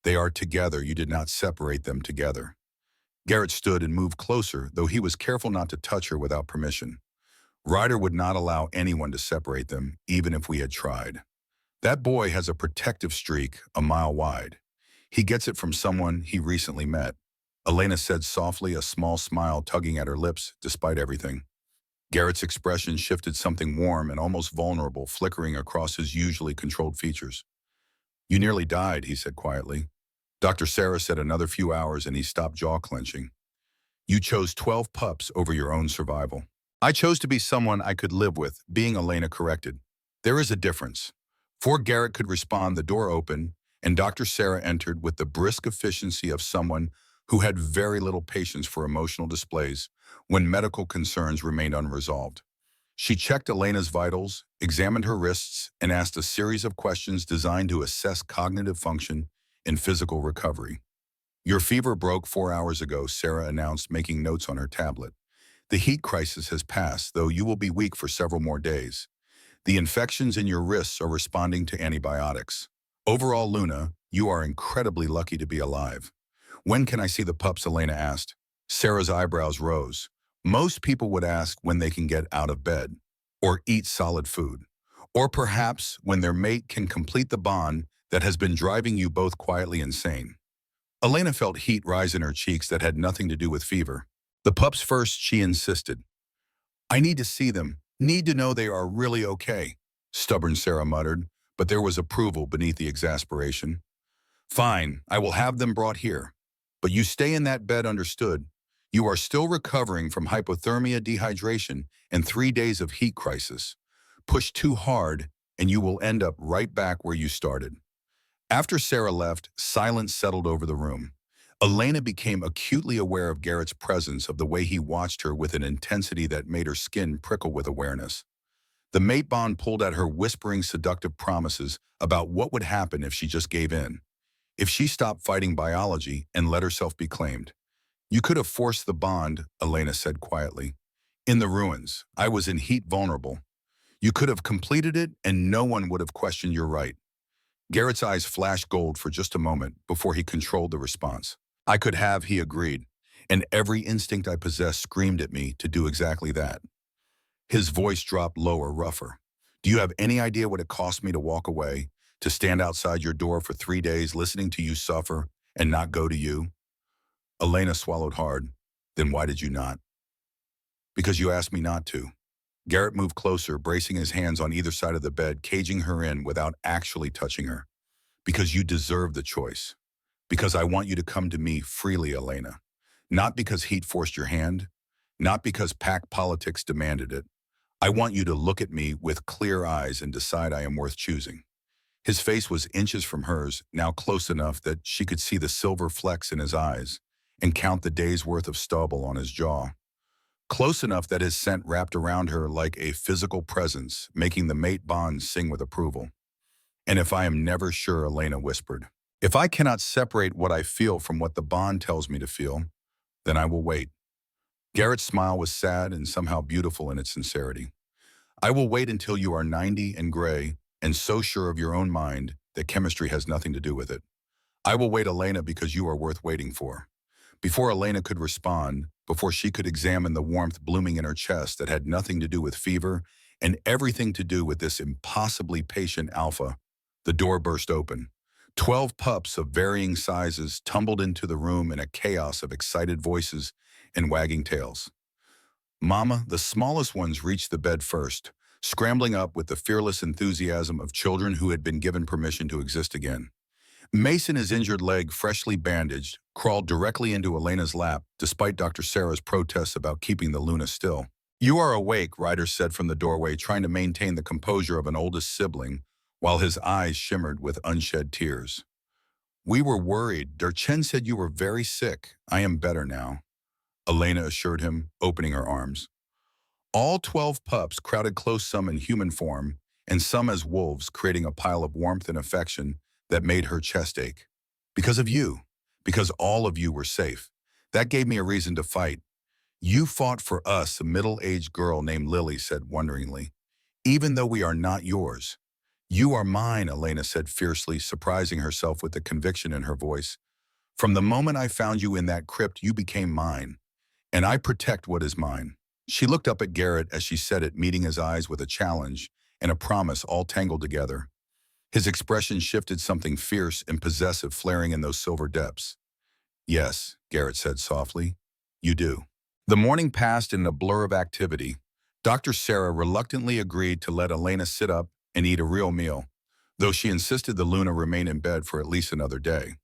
They are together, you did not separate them together. Garrett stood and moved closer, though he was careful not to touch her without permission. Ryder would not allow anyone to separate them, even if we had tried. That boy has a protective streak a mile wide. He gets it from someone he recently met. Elena said softly, a small smile tugging at her lips despite everything. Garrett's expression shifted, something warm and almost vulnerable flickering across his usually controlled features. You nearly died, he said quietly. Dr. Sarah said another few hours and he stopped, jaw clenching. You chose 12 pups over your own survival. I chose to be someone I could live with, being Elena corrected. There is a difference. Before Garrett could respond, the door opened and Dr. Sarah entered with the brisk efficiency of someone who had very little patience for emotional displays when medical concerns remained unresolved. She checked Elena's vitals, examined her wrists, and asked a series of questions designed to assess cognitive function and physical recovery. Your fever broke 4 hours ago, Sarah announced, making notes on her tablet. The heat crisis has passed, though you will be weak for several more days. The infections in your wrists are responding to antibiotics. Overall, Luna, you are incredibly lucky to be alive. When can I see the pups? Elena asked. Sarah's eyebrows rose. Most people would ask when they can get out of bed, or eat solid food, or perhaps when their mate can complete the bond that has been driving you both quietly insane. Elena felt heat rise in her cheeks that had nothing to do with fever. The pups first, she insisted. I need to see them, need to know they are really okay, stubborn Sarah muttered, but there was approval beneath the exasperation. Fine, I will have them brought here. But you stay in that bed, understood? You are still recovering from hypothermia, dehydration, and 3 days of heat crisis. Push too hard, and you will end up right back where you started. After Sarah left, silence settled over the room. Elena became acutely aware of Garrett's presence, of the way he watched her with an intensity that made her skin prickle with awareness. The mate bond pulled at her, whispering seductive promises about what would happen if she just gave in. If she stopped fighting biology and let herself be claimed. You could have forced the bond, Elena said quietly. In the ruins, I was in heat vulnerable. You could have completed it and no one would have questioned your right. Garrett's eyes flashed gold for just a moment before he controlled the response. I could have, he agreed, and every instinct I possessed screamed at me to do exactly that. His voice dropped lower, rougher. Do you have any idea what it cost me to walk away, to stand outside your door for 3 days listening to you suffer and not go to you? Elena swallowed hard. Then why did you not? Because you asked me not to. Garrett moved closer, bracing his hands on either side of the bed, caging her in without actually touching her. Because you deserve the choice. Because I want you to come to me freely, Elena. Not because heat forced your hand. Not because pack politics demanded it. I want you to look at me with clear eyes and decide I am worth choosing. His face was inches from hers, now close enough that she could see the silver flecks in his eyes and count the days' worth of stubble on his jaw. Close enough that his scent wrapped around her like a physical presence, making the mate bond sing with approval. And if I am never sure, Elena whispered, if I cannot separate what I feel from what the bond tells me to feel, then I will wait. Garrett's smile was sad and somehow beautiful in its sincerity. I will wait until you are 90 and gray and so sure of your own mind that chemistry has nothing to do with it. I will wait, Elena, because you are worth waiting for. Before Elena could respond, before she could examine the warmth blooming in her chest that had nothing to do with fever and everything to do with this impossibly patient alpha, the door burst open. 12 pups of varying sizes tumbled into the room in a chaos of excited voices and wagging tails. Mama, the smallest ones, reached the bed first, scrambling up with the fearless enthusiasm of children who had been given permission to exist again. Mason, his injured leg freshly bandaged, crawled directly into Elena's lap, despite Dr. Sarah's protests about keeping the Luna still. You are awake, Ryder said from the doorway, trying to maintain the composure of an oldest sibling, while his eyes shimmered with unshed tears. We were worried. Durchen said you were very sick. I am better now, Elena assured him, opening her arms. All 12 pups crowded close, some in human form, and some as wolves, creating a pile of warmth and affection that made her chest ache. Because of you. Because all of you were safe. That gave me a reason to fight. You fought for us, a middle-aged girl named Lily said wonderingly. Even though we are not yours. You are mine, Elena said fiercely, surprising herself with the conviction in her voice. From the moment I found you in that crypt, you became mine. And I protect what is mine. She looked up at Garrett as she said it, meeting his eyes with a challenge and a promise all tangled together. His expression shifted, something fierce and possessive flaring in those silver depths. Yes, Garrett said softly. You do. The morning passed in a blur of activity. Dr. Sarah reluctantly agreed to let Elena sit up and eat a real meal, though she insisted the Luna remain in bed for at least another day.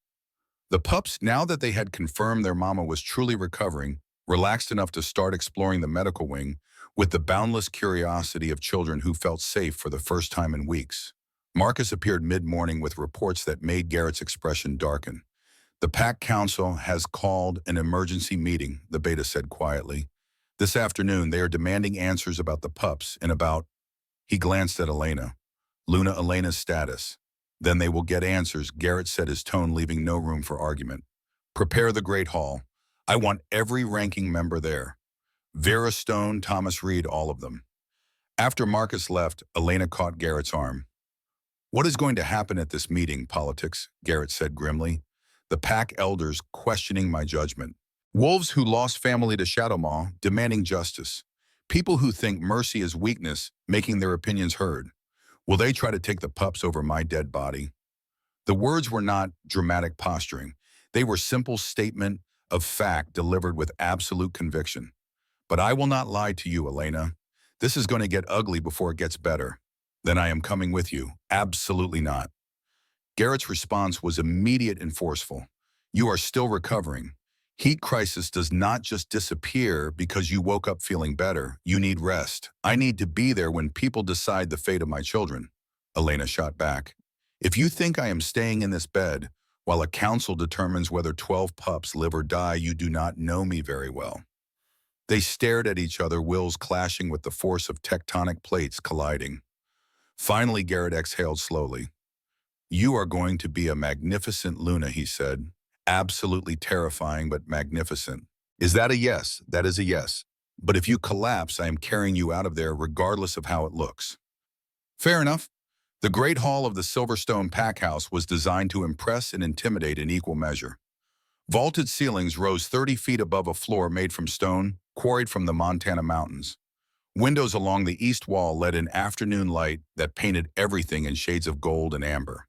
The pups, now that they had confirmed their mama was truly recovering, relaxed enough to start exploring the medical wing with the boundless curiosity of children who felt safe for the first time in weeks. Marcus appeared mid-morning with reports that made Garrett's expression darken. The Pack Council has called an emergency meeting, the beta said quietly. This afternoon, they are demanding answers about the pups and about, he glanced at Elena, Elena's status. Then they will get answers, Garrett said, his tone leaving no room for argument. Prepare the Great Hall. I want every ranking member there. Vera Stone, Thomas Reed, all of them. After Marcus left, Elena caught Garrett's arm. What is going to happen at this meeting, politics? Garrett said grimly. The Pack elders questioning my judgment. Wolves who lost family to Shadowmaw, demanding justice. People who think mercy is weakness, making their opinions heard. Will they try to take the pups over my dead body? The words were not dramatic posturing. They were simple statement of fact delivered with absolute conviction. But I will not lie to you, Elena. This is going to get ugly before it gets better. Then I am coming with you. Absolutely not. Garrett's response was immediate and forceful. You are still recovering. Heat crisis does not just disappear because you woke up feeling better. You need rest. I need to be there when people decide the fate of my children. Elena shot back. If you think I am staying in this bed while a council determines whether 12 pups live or die, you do not know me very well. They stared at each other, wills clashing with the force of tectonic plates colliding. Finally, Garrett exhaled slowly. You are going to be a magnificent Luna, he said. Absolutely terrifying, but magnificent. Is that a yes? That is a yes. But if you collapse, I am carrying you out of there regardless of how it looks. Fair enough. The Great Hall of the Silverstone Packhouse was designed to impress and intimidate in equal measure. Vaulted ceilings rose 30 feet above a floor made from stone, quarried from the Montana mountains. Windows along the east wall let in afternoon light that painted everything in shades of gold and amber.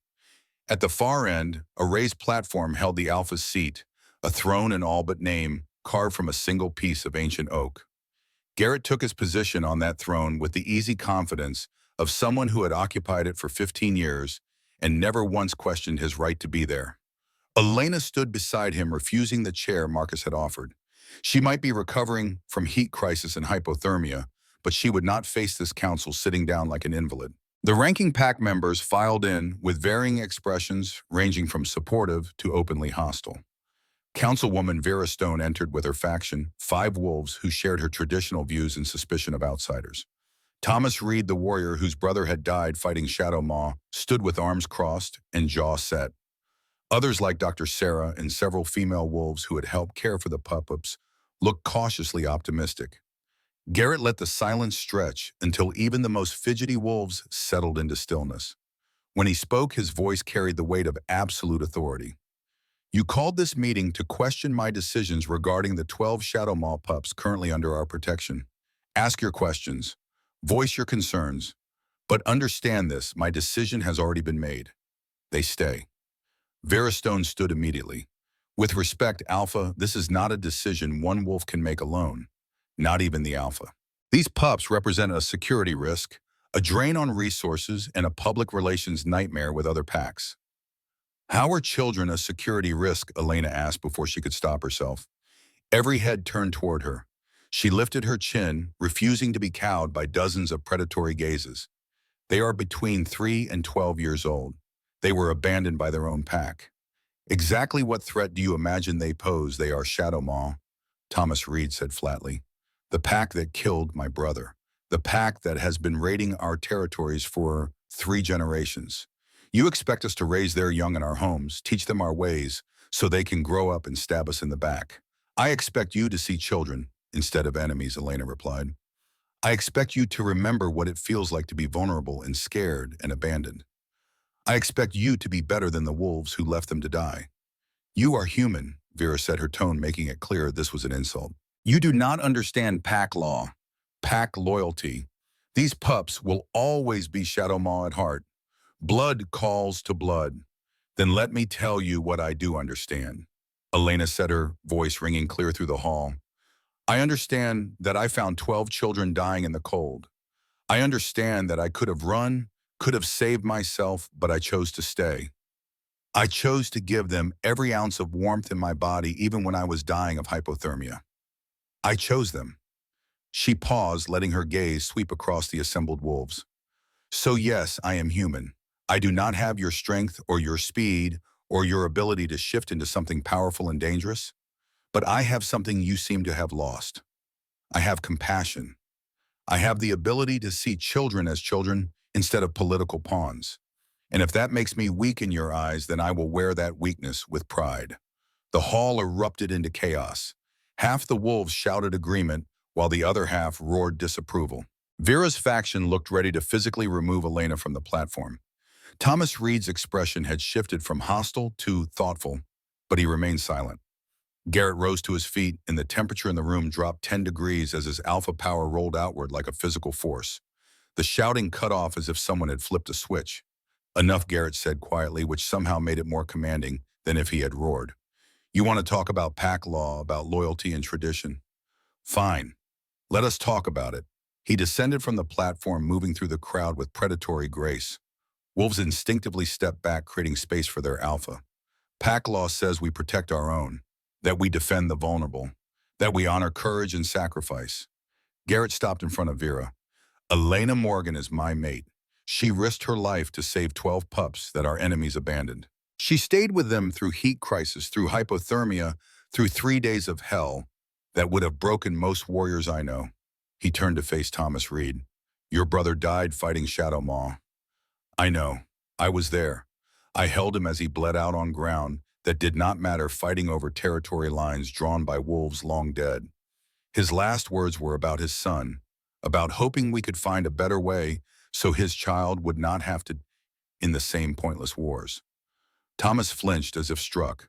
At the far end, a raised platform held the Alpha's seat, a throne in all but name, carved from a single piece of ancient oak. Garrett took his position on that throne with the easy confidence of someone who had occupied it for 15 years and never once questioned his right to be there. Elena stood beside him, refusing the chair Marcus had offered. She might be recovering from heat crisis and hypothermia, but she would not face this council sitting down like an invalid. The ranking pack members filed in with varying expressions ranging from supportive to openly hostile. Councilwoman Vera Stone entered with her faction, 5 wolves who shared her traditional views and suspicion of outsiders. Thomas Reed, the warrior whose brother had died fighting Shadow Maw, stood with arms crossed and jaw set. Others like Dr. Sarah and several female wolves who had helped care for the Pups looked cautiously optimistic. Garrett let the silence stretch until even the most fidgety wolves settled into stillness. When he spoke, his voice carried the weight of absolute authority. You called this meeting to question my decisions regarding the 12 Shadow Maw pups currently under our protection. Ask your questions. Voice your concerns. But understand this, my decision has already been made. They stay. Vera Stone stood immediately. With respect, Alpha, this is not a decision one wolf can make alone. Not even the Alpha. These pups represent a security risk, a drain on resources, and a public relations nightmare with other packs. How are children a security risk? Elena asked before she could stop herself. Every head turned toward her. She lifted her chin, refusing to be cowed by dozens of predatory gazes. They are between 3 and 12 years old. They were abandoned by their own pack. Exactly what threat do you imagine they pose? They are Shadow Maw, Thomas Reed said flatly. The pack that killed my brother. The pack that has been raiding our territories for 3 generations. You expect us to raise their young in our homes, teach them our ways, so they can grow up and stab us in the back. I expect you to see children instead of enemies, Elena replied. I expect you to remember what it feels like to be vulnerable and scared and abandoned. I expect you to be better than the wolves who left them to die. You are human, Vera said, her tone making it clear this was an insult. You do not understand pack law, pack loyalty. These pups will always be Shadow Maw at heart. Blood calls to blood. Then let me tell you what I do understand. Elena said, her voice ringing clear through the hall. I understand that I found 12 children dying in the cold. I understand that I could have run, could have saved myself, but I chose to stay. I chose to give them every ounce of warmth in my body, even when I was dying of hypothermia. I chose them. She paused, letting her gaze sweep across the assembled wolves. So yes, I am human. I do not have your strength or your speed or your ability to shift into something powerful and dangerous, but I have something you seem to have lost. I have compassion. I have the ability to see children as children instead of political pawns. And if that makes me weak in your eyes, then I will wear that weakness with pride. The hall erupted into chaos. Half the wolves shouted agreement, while the other half roared disapproval. Vera's faction looked ready to physically remove Elena from the platform. Thomas Reed's expression had shifted from hostile to thoughtful, but he remained silent. Garrett rose to his feet, and the temperature in the room dropped 10 degrees as his alpha power rolled outward like a physical force. The shouting cut off as if someone had flipped a switch. Enough, Garrett said quietly, which somehow made it more commanding than if he had roared. You want to talk about pack law, about loyalty and tradition? Fine. Let us talk about it. He descended from the platform, moving through the crowd with predatory grace. Wolves instinctively step back, creating space for their alpha. Pack law says we protect our own, that we defend the vulnerable, that we honor courage and sacrifice. Garrett stopped in front of Vera. Elena Morgan is my mate. She risked her life to save 12 pups that our enemies abandoned. She stayed with them through heat crisis, through hypothermia, through 3 days of hell that would have broken most warriors I know. He turned to face Thomas Reed. Your brother died fighting Shadow Maw. I know. I was there. I held him as he bled out on ground that did not matter, fighting over territory lines drawn by wolves long dead. His last words were about his son, about hoping we could find a better way so his child would not have to in the same pointless wars. Thomas flinched as if struck.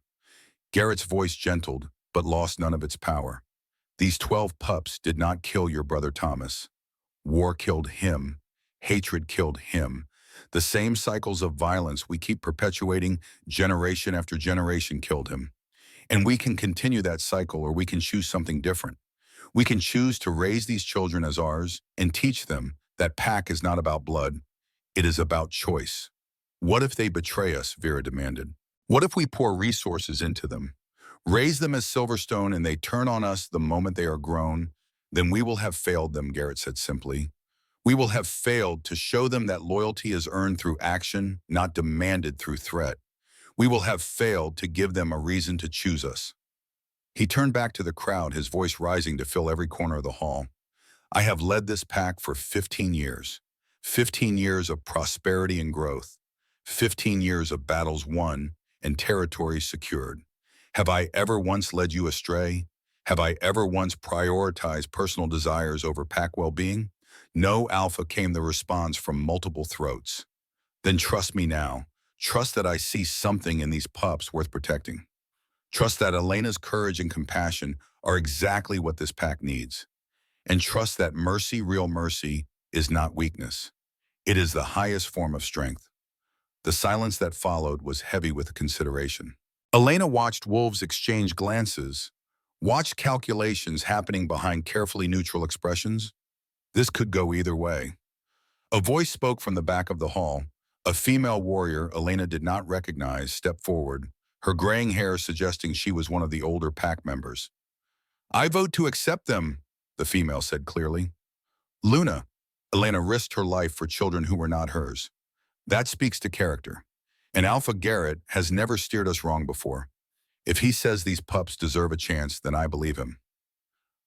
Garrett's voice gentled, but lost none of its power. These 12 pups did not kill your brother Thomas. War killed him. Hatred killed him. The same cycles of violence we keep perpetuating generation after generation killed him. And we can continue that cycle, or we can choose something different. We can choose to raise these children as ours and teach them that pack is not about blood. It is about choice. What if they betray us? Vera demanded. What if we pour resources into them, raise them as Silverstone, and they turn on us the moment they are grown? Then we will have failed them, Garrett said simply. We will have failed to show them that loyalty is earned through action, not demanded through threat. We will have failed to give them a reason to choose us. He turned back to the crowd, his voice rising to fill every corner of the hall. I have led this pack for 15 years. 15 years of prosperity and growth. 15 years of battles won and territories secured. Have I ever once led you astray? Have I ever once prioritized personal desires over pack well-being? No, Alpha, came the response from multiple throats. Then trust me now. Trust that I see something in these pups worth protecting. Trust that Elena's courage and compassion are exactly what this pack needs. And trust that mercy, real mercy, is not weakness. It is the highest form of strength. The silence that followed was heavy with consideration. Elena watched wolves exchange glances, watched calculations happening behind carefully neutral expressions. This could go either way. A voice spoke from the back of the hall. A female warrior Elena did not recognize stepped forward, her graying hair suggesting she was one of the older pack members. I vote to accept them, the female said clearly. Luna, Elena risked her life for children who were not hers. That speaks to character. And Alpha Garrett has never steered us wrong before. If he says these pups deserve a chance, then I believe him.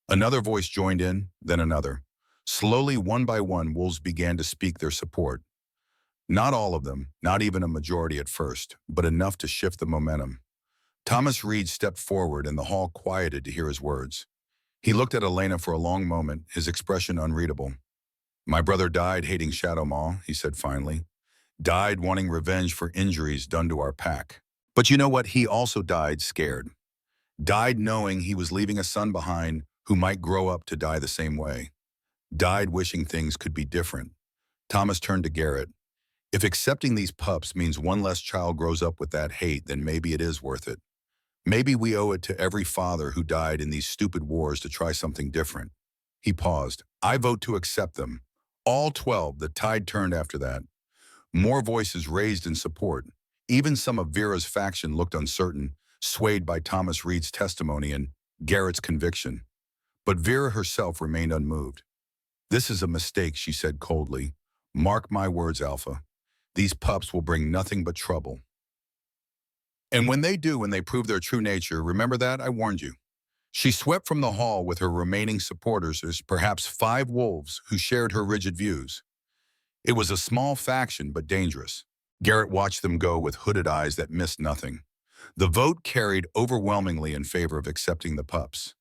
Another voice joined in, then another. Slowly, one by one, wolves began to speak their support. Not all of them, not even a majority at first, but enough to shift the momentum. Thomas Reed stepped forward and the hall quieted to hear his words. He looked at Elena for a long moment, his expression unreadable. My brother died hating Shadow Maw, he said finally. Died wanting revenge for injuries done to our pack. But you know what? He also died scared. Died knowing he was leaving a son behind who might grow up to die the same way. Died wishing things could be different. Thomas turned to Garrett. If accepting these pups means one less child grows up with that hate, then maybe it is worth it. Maybe we owe it to every father who died in these stupid wars to try something different. He paused. I vote to accept them. All 12, the tide turned after that. More voices raised in support. Even some of Vera's faction looked uncertain, swayed by Thomas Reed's testimony and Garrett's conviction. But Vera herself remained unmoved. This is a mistake, she said coldly. Mark my words, Alpha. These pups will bring nothing but trouble. And when they do, when they prove their true nature, remember that, I warned you. She swept from the hall with her remaining supporters as perhaps 5 wolves who shared her rigid views. It was a small faction, but dangerous. Garrett watched them go with hooded eyes that missed nothing. The vote carried overwhelmingly in favor of accepting the pups.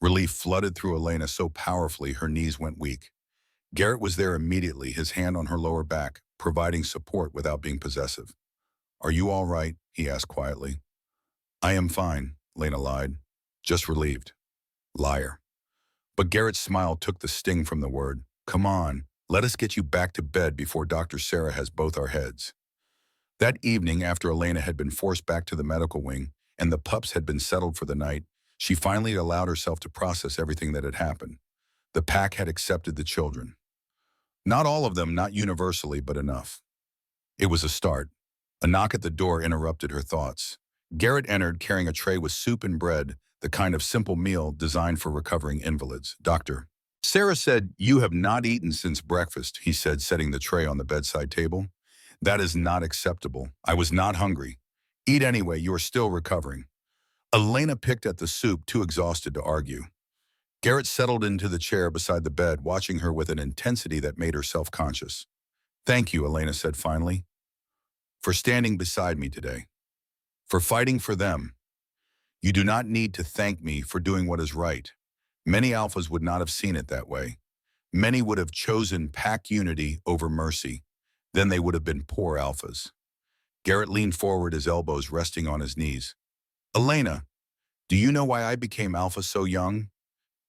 Relief flooded through Elena so powerfully her knees went weak. Garrett was there immediately, his hand on her lower back, providing support without being possessive. Are you all right? He asked quietly. I am fine, Elena lied. Just relieved. Liar. But Garrett's smile took the sting from the word. Come on, let us get you back to bed before Dr. Sarah has both our heads. That evening, after Elena had been forced back to the medical wing and the pups had been settled for the night, she finally allowed herself to process everything that had happened. The pack had accepted the children. Not all of them, not universally, but enough. It was a start. A knock at the door interrupted her thoughts. Garrett entered carrying a tray with soup and bread, the kind of simple meal designed for recovering invalids. "Doctor." "Sarah said, you have not eaten since breakfast," he said, setting the tray on the bedside table. "That is not acceptable. I was not hungry. Eat anyway, you are still recovering." Elena picked at the soup, too exhausted to argue. Garrett settled into the chair beside the bed, watching her with an intensity that made her self-conscious. "Thank you," Elena said finally, "for standing beside me today, for fighting for them. You do not need to thank me for doing what is right. Many alphas would not have seen it that way. Many would have chosen pack unity over mercy. Then they would have been poor alphas." Garrett leaned forward, his elbows resting on his knees. "Elena, do you know why I became alpha so young?"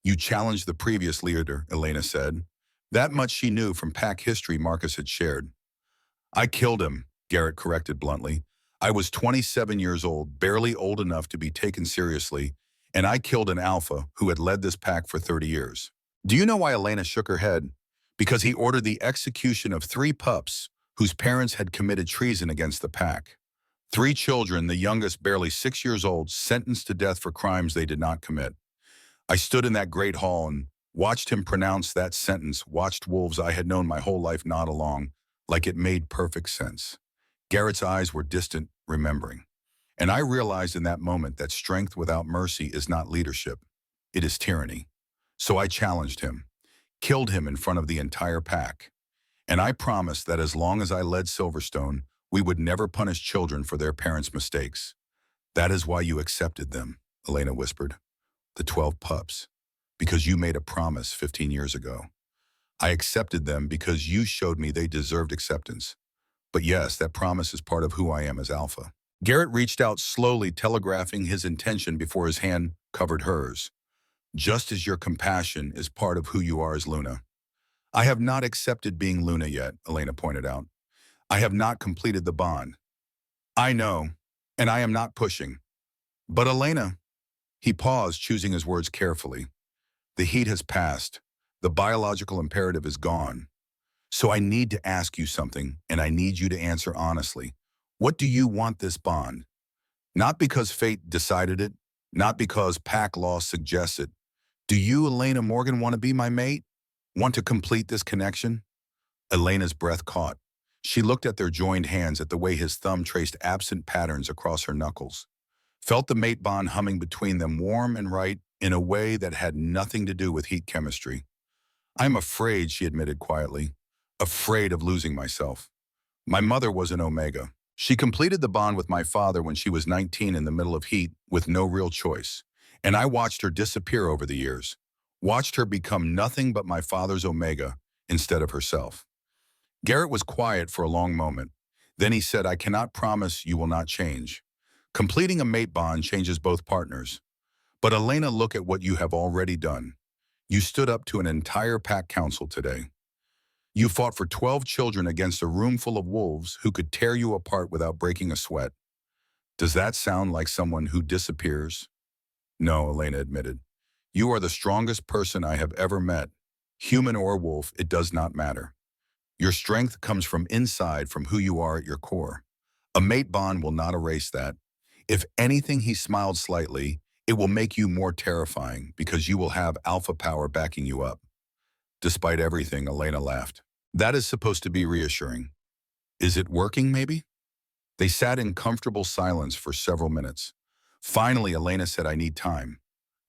"You challenged the previous leader," Elena said. That much she knew from pack history Marcus had shared. "I killed him," Garrett corrected bluntly. "I was 27 years old, barely old enough to be taken seriously, and I killed an alpha who had led this pack for 30 years. Do you know why?" Elena shook her head. "Because he ordered the execution of 3 pups whose parents had committed treason against the pack. 3 children, the youngest barely 6 years old, sentenced to death for crimes they did not commit. I stood in that great hall and watched him pronounce that sentence, watched wolves I had known my whole life nod along, like it made perfect sense." Garrett's eyes were distant, remembering. "And I realized in that moment that strength without mercy is not leadership. It is tyranny. So I challenged him, killed him in front of the entire pack. And I promised that as long as I led Silverstone, we would never punish children for their parents' mistakes. That is why you accepted them," Elena whispered. "The 12 pups. Because you made a promise 15 years ago. I accepted them because you showed me they deserved acceptance. But yes, that promise is part of who I am as alpha." Garrett reached out slowly, telegraphing his intention before his hand covered hers. "Just as your compassion is part of who you are as Luna." "I have not accepted being Luna yet," Elena pointed out. "I have not completed the bond." "I know, and I am not pushing. But Elena," he paused, choosing his words carefully. "The heat has passed. The biological imperative is gone. So I need to ask you something, and I need you to answer honestly. What do you want this bond? Not because fate decided it, not because pack law suggests it. Do you, Elena Morgan, want to be my mate? Want to complete this connection?" Elena's breath caught. She looked at their joined hands, at the way his thumb traced absent patterns across her knuckles. Felt the mate bond humming between them, warm and right, in a way that had nothing to do with heat chemistry. "I'm afraid," she admitted quietly. "Afraid of losing myself. My mother was an Omega. She completed the bond with my father when she was 19 in the middle of heat with no real choice. And I watched her disappear over the years. Watched her become nothing but my father's Omega instead of herself." Garrett was quiet for a long moment. Then he said, "I cannot promise you will not change. Completing a mate bond changes both partners. But Elena, look at what you have already done. You stood up to an entire pack council today. You fought for 12 children against a room full of wolves who could tear you apart without breaking a sweat. Does that sound like someone who disappears?" "No," Elena admitted. "You are the strongest person I have ever met. Human or wolf, it does not matter. Your strength comes from inside, from who you are at your core. A mate bond will not erase that. If anything," he smiled slightly, "it will make you more terrifying because you will have alpha power backing you up." "Despite everything," Elena laughed. "That is supposed to be reassuring. Is it working, maybe?" They sat in comfortable silence for several minutes. Finally, Elena said, "I need time.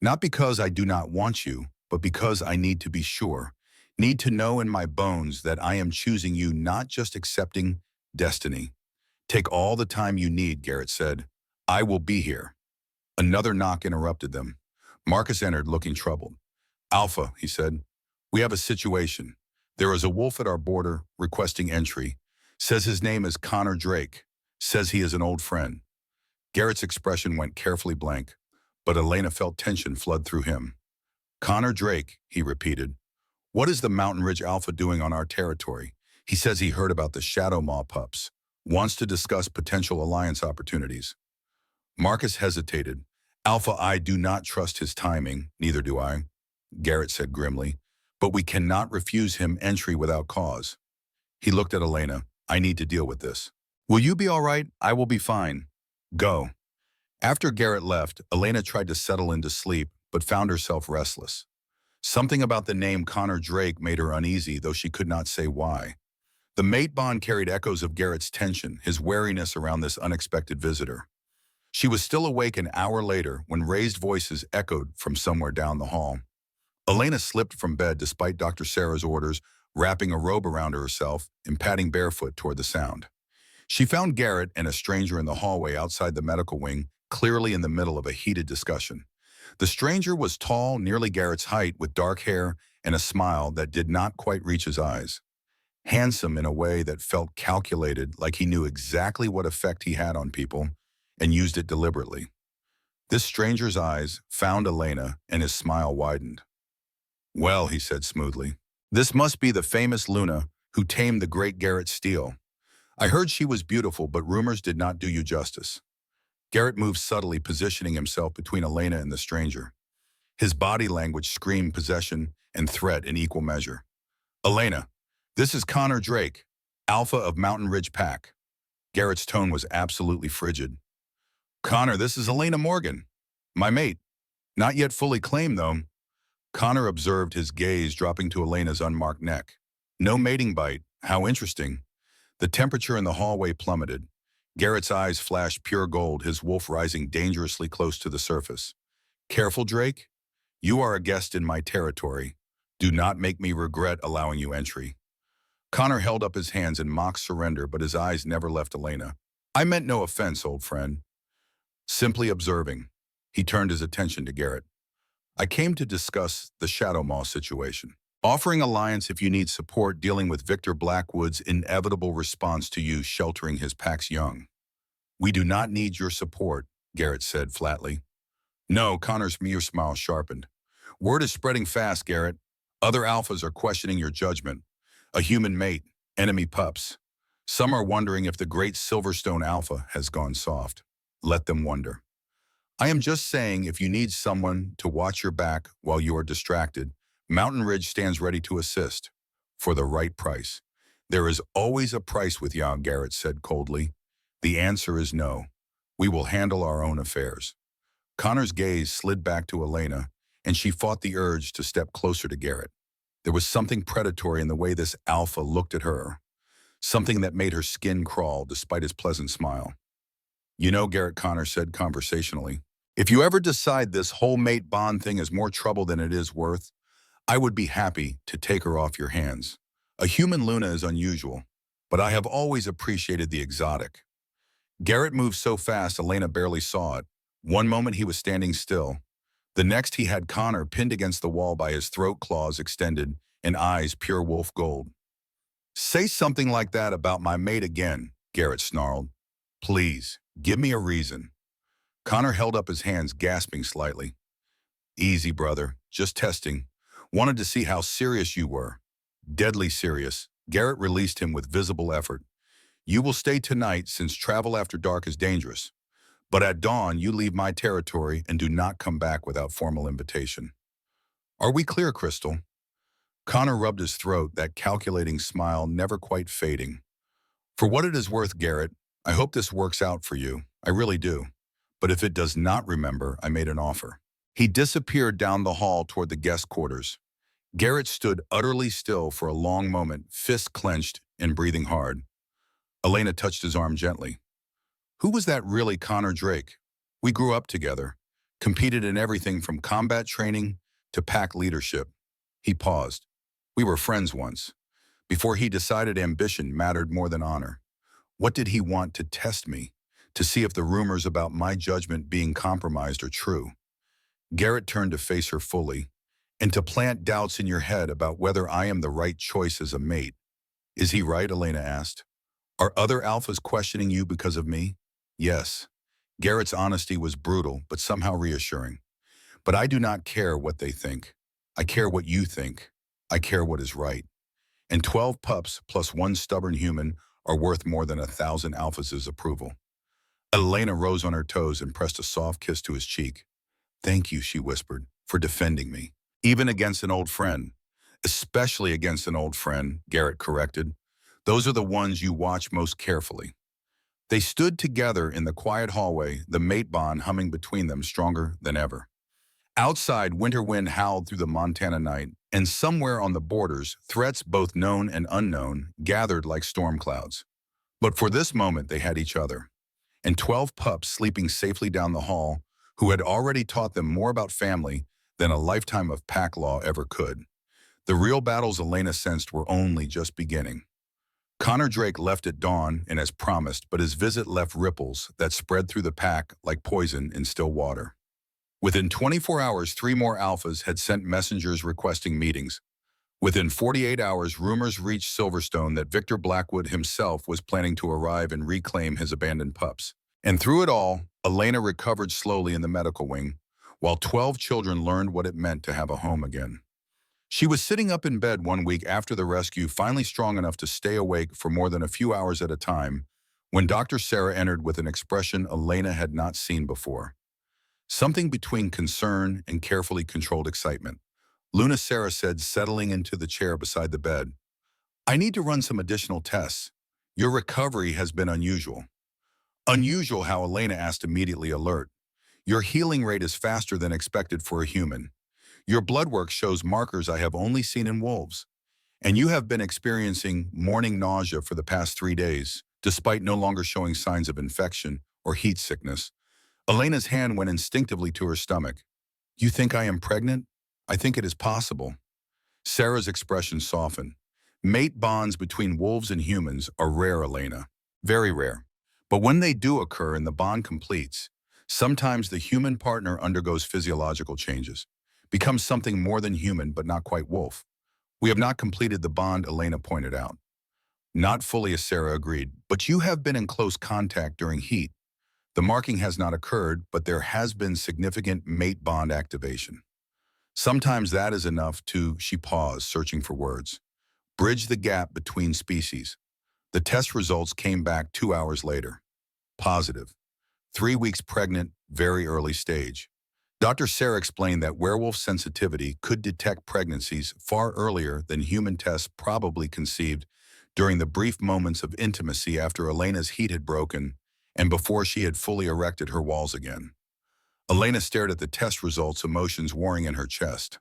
Not because I do not want you, but because I need to be sure. Need to know in my bones that I am choosing you, not just accepting destiny." "Take all the time you need," Garrett said. "I will be here." Another knock interrupted them. Marcus entered, looking troubled. "Alpha," he said, "we have a situation. There is a wolf at our border requesting entry. Says his name is Connor Drake. Says he is an old friend." Garrett's expression went carefully blank, but Elena felt tension flood through him. "Connor Drake," he repeated. "What is the Mountain Ridge Alpha doing on our territory? He says he heard about the Shadow Maw pups. Wants to discuss potential alliance opportunities." Marcus hesitated. "Alpha, I do not trust his timing, neither do I," Garrett said grimly. but we cannot refuse him entry without cause. He looked at Elena. I need to deal with this. Will you be all right? I will be fine. Go. After Garrett left, Elena tried to settle into sleep, but found herself restless. Something about the name Connor Drake made her uneasy, though she could not say why. The mate bond carried echoes of Garrett's tension, his wariness around this unexpected visitor. She was still awake an hour later when raised voices echoed from somewhere down the hall. Elena slipped from bed despite Dr. Sarah's orders, wrapping a robe around herself and padding barefoot toward the sound. She found Garrett and a stranger in the hallway outside the medical wing, clearly in the middle of a heated discussion. The stranger was tall, nearly Garrett's height, with dark hair and a smile that did not quite reach his eyes. Handsome in a way that felt calculated, like he knew exactly what effect he had on people and used it deliberately. This stranger's eyes found Elena and his smile widened. Well, he said smoothly, this must be the famous Luna who tamed the great Garrett Steele. I heard she was beautiful, but rumors did not do you justice. Garrett moved subtly, positioning himself between Elena and the stranger. His body language screamed possession and threat in equal measure. Elena, this is Connor Drake, Alpha of Mountain Ridge Pack. Garrett's tone was absolutely frigid. Connor, this is Elena Morgan, my mate. Not yet fully claimed, though. Connor observed his gaze dropping to Elena's unmarked neck. No mating bite. How interesting. The temperature in the hallway plummeted. Garrett's eyes flashed pure gold, his wolf rising dangerously close to the surface. Careful, Drake. You are a guest in my territory. Do not make me regret allowing you entry. Connor held up his hands in mock surrender, but his eyes never left Elena. I meant no offense, old friend. Simply observing. He turned his attention to Garrett. I came to discuss the Shadow Maw situation. Offering alliance if you need support dealing with Victor Blackwood's inevitable response to you sheltering his pack's young. We do not need your support, Garrett said flatly. No, Connor's mere smile sharpened. Word is spreading fast, Garrett. Other alphas are questioning your judgment. A human mate, enemy pups. Some are wondering if the great Silverstone Alpha has gone soft. Let them wonder. I am just saying if you need someone to watch your back while you are distracted, Mountain Ridge stands ready to assist. For the right price. There is always a price with you, Garrett said coldly. The answer is no. We will handle our own affairs. Connor's gaze slid back to Elena, and she fought the urge to step closer to Garrett. There was something predatory in the way this alpha looked at her, something that made her skin crawl despite his pleasant smile. You know, Garrett, Connor said conversationally, if you ever decide this whole mate bond thing is more trouble than it is worth, I would be happy to take her off your hands. A human Luna is unusual, but I have always appreciated the exotic. Garrett moved so fast Elena barely saw it. One moment he was standing still. The next he had Connor pinned against the wall by his throat claws extended and eyes pure wolf gold. Say something like that about my mate again, Garrett snarled. Please, give me a reason. Connor held up his hands, gasping slightly. Easy, brother, just testing. Wanted to see how serious you were. Deadly serious. Garrett released him with visible effort. You will stay tonight since travel after dark is dangerous. But at dawn, you leave my territory and do not come back without formal invitation. Are we clear, Crystal? Connor rubbed his throat, that calculating smile never quite fading. For what it is worth, Garrett, I hope this works out for you. I really do. But if it does not, remember, I made an offer. He disappeared down the hall toward the guest quarters. Garrett stood utterly still for a long moment, fists clenched and breathing hard. Elena touched his arm gently. Who was that really Connor Drake? We grew up together, competed in everything from combat training to pack leadership. He paused. We were friends once, before he decided ambition mattered more than honor. What did he want to test me, to see if the rumors about my judgment being compromised are true? Garrett turned to face her fully, and to plant doubts in your head about whether I am the right choice as a mate. Is he right, Elena asked. Are other alphas questioning you because of me? Yes. Garrett's honesty was brutal, but somehow reassuring. But I do not care what they think. I care what you think. I care what is right. And 12 pups plus one stubborn human are worth more than 1,000 alphas' approval. Elena rose on her toes and pressed a soft kiss to his cheek. Thank you, she whispered, for defending me. Even against an old friend. Especially against an old friend, Garrett corrected. Those are the ones you watch most carefully. They stood together in the quiet hallway, the mate bond humming between them stronger than ever. Outside, winter wind howled through the Montana night, and somewhere on the borders, threats both known and unknown gathered like storm clouds. But for this moment, they had each other, and 12 pups sleeping safely down the hall, who had already taught them more about family than a lifetime of pack law ever could. The real battles Elena sensed were only just beginning. Connor Drake left at dawn and as promised, but his visit left ripples that spread through the pack like poison in still water. Within 24 hours, 3 more alphas had sent messengers requesting meetings. Within 48 hours, rumors reached Silverstone that Victor Blackwood himself was planning to arrive and reclaim his abandoned pups. And through it all, Elena recovered slowly in the medical wing, while 12 children learned what it meant to have a home again. She was sitting up in bed one week after the rescue, finally strong enough to stay awake for more than a few hours at a time, when Dr. Sarah entered with an expression Elena had not seen before. Something between concern and carefully controlled excitement. Luna, Sarah said, settling into the chair beside the bed. I need to run some additional tests. Your recovery has been unusual. Unusual, how Elena asked, immediately alert. Your healing rate is faster than expected for a human. Your blood work shows markers I have only seen in wolves. And you have been experiencing morning nausea for the past 3 days, despite no longer showing signs of infection or heat sickness. Elena's hand went instinctively to her stomach. You think I am pregnant? I think it is possible. Sarah's expression softened. Mate bonds between wolves and humans are rare, Elena. Very rare. But when they do occur and the bond completes, sometimes the human partner undergoes physiological changes, becomes something more than human but not quite wolf. We have not completed the bond, Elena pointed out. Not fully, as Sarah agreed, but you have been in close contact during heat. The marking has not occurred, but there has been significant mate bond activation. Sometimes that is enough to, she paused, searching for words, bridge the gap between species. The test results came back 2 hours later. Positive. 3 weeks pregnant, very early stage. Dr. Sarah explained that werewolf sensitivity could detect pregnancies far earlier than human tests probably conceived during the brief moments of intimacy after Elena's heat had broken and before she had fully erected her walls again. Elena stared at the test results, emotions warring in her chest.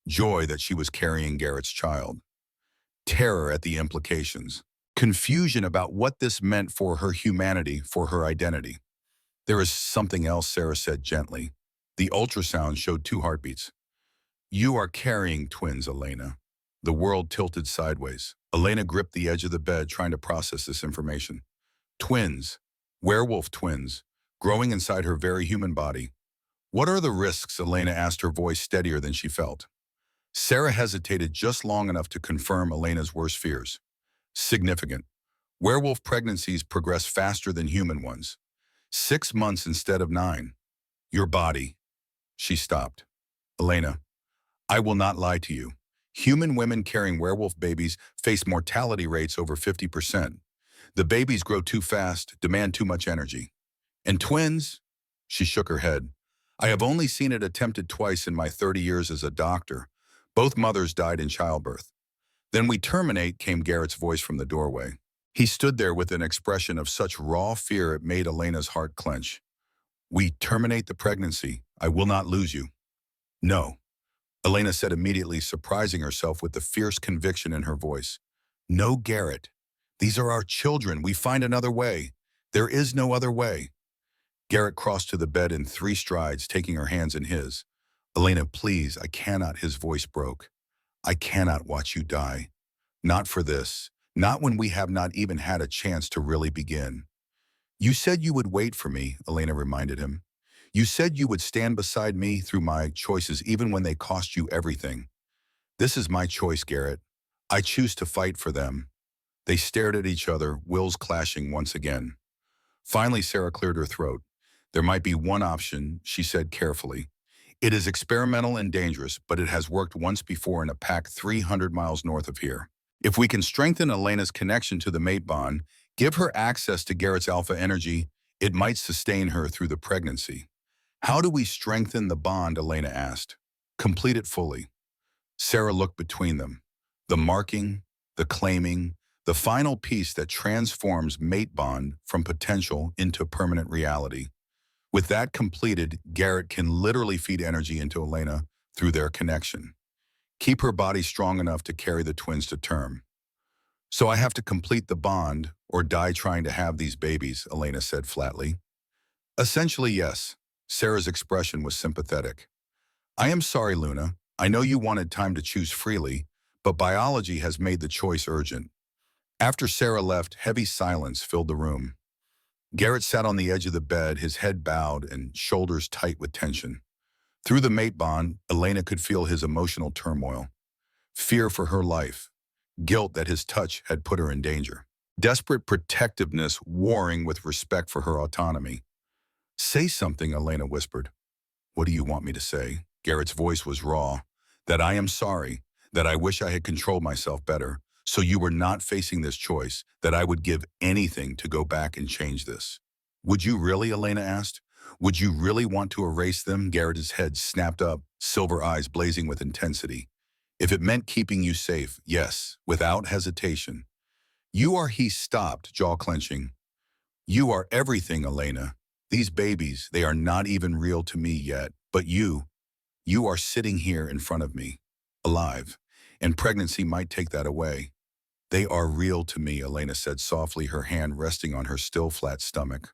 Joy that she was carrying Garrett's child. Terror at the implications. Confusion about what this meant for her humanity, for her identity. There is something else, Sarah said gently. The ultrasound showed 2 heartbeats. You are carrying twins, Elena. The world tilted sideways. Elena gripped the edge of the bed, trying to process this information. Twins. Werewolf twins, growing inside her very human body. What are the risks, Elena asked, her voice steadier than she felt. Sarah hesitated just long enough to confirm Elena's worst fears. Significant. Werewolf pregnancies progress faster than human ones. 6 months instead of 9. Your body. She stopped. Elena, I will not lie to you. Human women carrying werewolf babies face mortality rates over 50%. The babies grow too fast, demand too much energy. And twins? She shook her head. I have only seen it attempted twice in my 30 years as a doctor. Both mothers died in childbirth. Then we terminate, came Garrett's voice from the doorway. He stood there with an expression of such raw fear it made Elena's heart clench. We terminate the pregnancy. I will not lose you. No, Elena said immediately, surprising herself with the fierce conviction in her voice. No, Garrett. These are our children. We find another way. There is no other way. Garrett crossed to the bed in 3 strides, taking her hands in his. Elena, please, I cannot, his voice broke. I cannot watch you die. Not for this. Not when we have not even had a chance to really begin. You said you would wait for me, Elena reminded him. You said you would stand beside me through my choices even when they cost you everything. This is my choice, Garrett. I choose to fight for them. They stared at each other, wills clashing once again. Finally, Sarah cleared her throat. There might be one option, she said carefully. It is experimental and dangerous, but it has worked once before in a pack 300 miles north of here. If we can strengthen Elena's connection to the mate bond, give her access to Garrett's alpha energy, it might sustain her through the pregnancy. How do we strengthen the bond, Elena asked. Complete it fully. Sarah looked between them. The marking, the claiming, the final piece that transforms mate bond from potential into permanent reality. With that completed, Garrett can literally feed energy into Elena through their connection. Keep her body strong enough to carry the twins to term. So I have to complete the bond or die trying to have these babies, Elena said flatly. Essentially, yes. Sarah's expression was sympathetic. I am sorry, Luna. I know you wanted time to choose freely, but biology has made the choice urgent. After Sarah left, heavy silence filled the room. Garrett sat on the edge of the bed, his head bowed and shoulders tight with tension. Through the mate bond, Elena could feel his emotional turmoil. Fear for her life, guilt that his touch had put her in danger. Desperate protectiveness warring with respect for her autonomy. Say something, Elena whispered. What do you want me to say? Garrett's voice was raw. That I am sorry, that I wish I had controlled myself better, so you were not facing this choice, that I would give anything to go back and change this. Would you really, Elena asked? Would you really want to erase them? Garrett's head snapped up, silver eyes blazing with intensity. If it meant keeping you safe, yes, without hesitation. You are, he stopped, jaw clenching. You are everything, Elena. These babies, they are not even real to me yet, but you are sitting here in front of me, alive, and pregnancy might take that away. They are real to me, Elena said softly, her hand resting on her still flat stomach.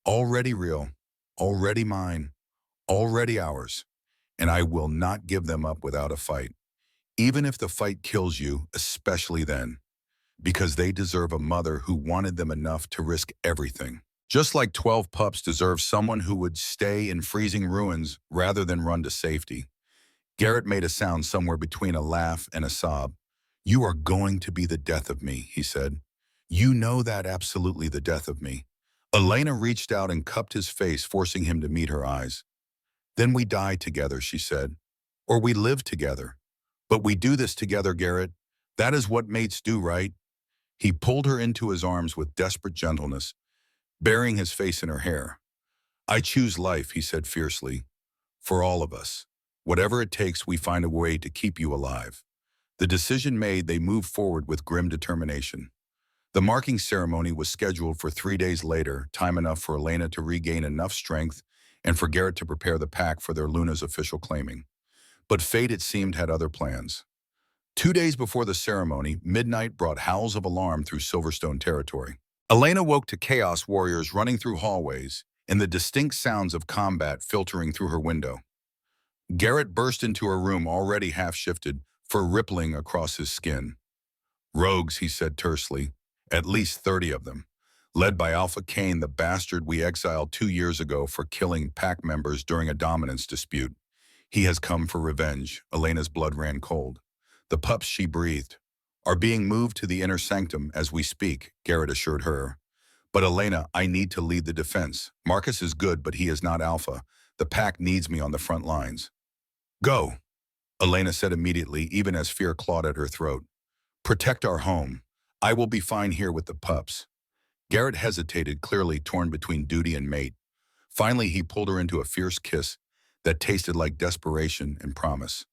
Already real, already mine, already ours, and I will not give them up without a fight. Even if the fight kills you, especially then, because they deserve a mother who wanted them enough to risk everything. Just like 12 pups deserve someone who would stay in freezing ruins rather than run to safety. Garrett made a sound somewhere between a laugh and a sob. You are going to be the death of me, he said. You know that, absolutely the death of me. Elena reached out and cupped his face, forcing him to meet her eyes. Then we die together, she said. Or we live together. But we do this together, Garrett. That is what mates do, right? He pulled her into his arms with desperate gentleness, burying his face in her hair. I choose life, he said fiercely. For all of us. Whatever it takes, we find a way to keep you alive. The decision made, they moved forward with grim determination. The marking ceremony was scheduled for 3 days later, time enough for Elena to regain enough strength and for Garrett to prepare the pack for their Luna's official claiming. But fate, it seemed, had other plans. 2 days before the ceremony, midnight brought howls of alarm through Silverstone territory. Elena woke to chaos warriors running through hallways and the distinct sounds of combat filtering through her window. Garrett burst into her room, already half-shifted, fur rippling across his skin. Rogues, he said tersely, at least 30 of them, led by Alpha Cain, the bastard we exiled 2 years ago for killing pack members during a dominance dispute. He has come for revenge. Elena's blood ran cold. The pups, she breathed, are being moved to the inner sanctum as we speak, Garrett assured her. But Elena, I need to lead the defense. Marcus is good, but he is not Alpha. The pack needs me on the front lines. Go, Elena said immediately, even as fear clawed at her throat. Protect our home. I will be fine here with the pups. Garrett hesitated, clearly torn between duty and mate. Finally, he pulled her into a fierce kiss that tasted like desperation and promise.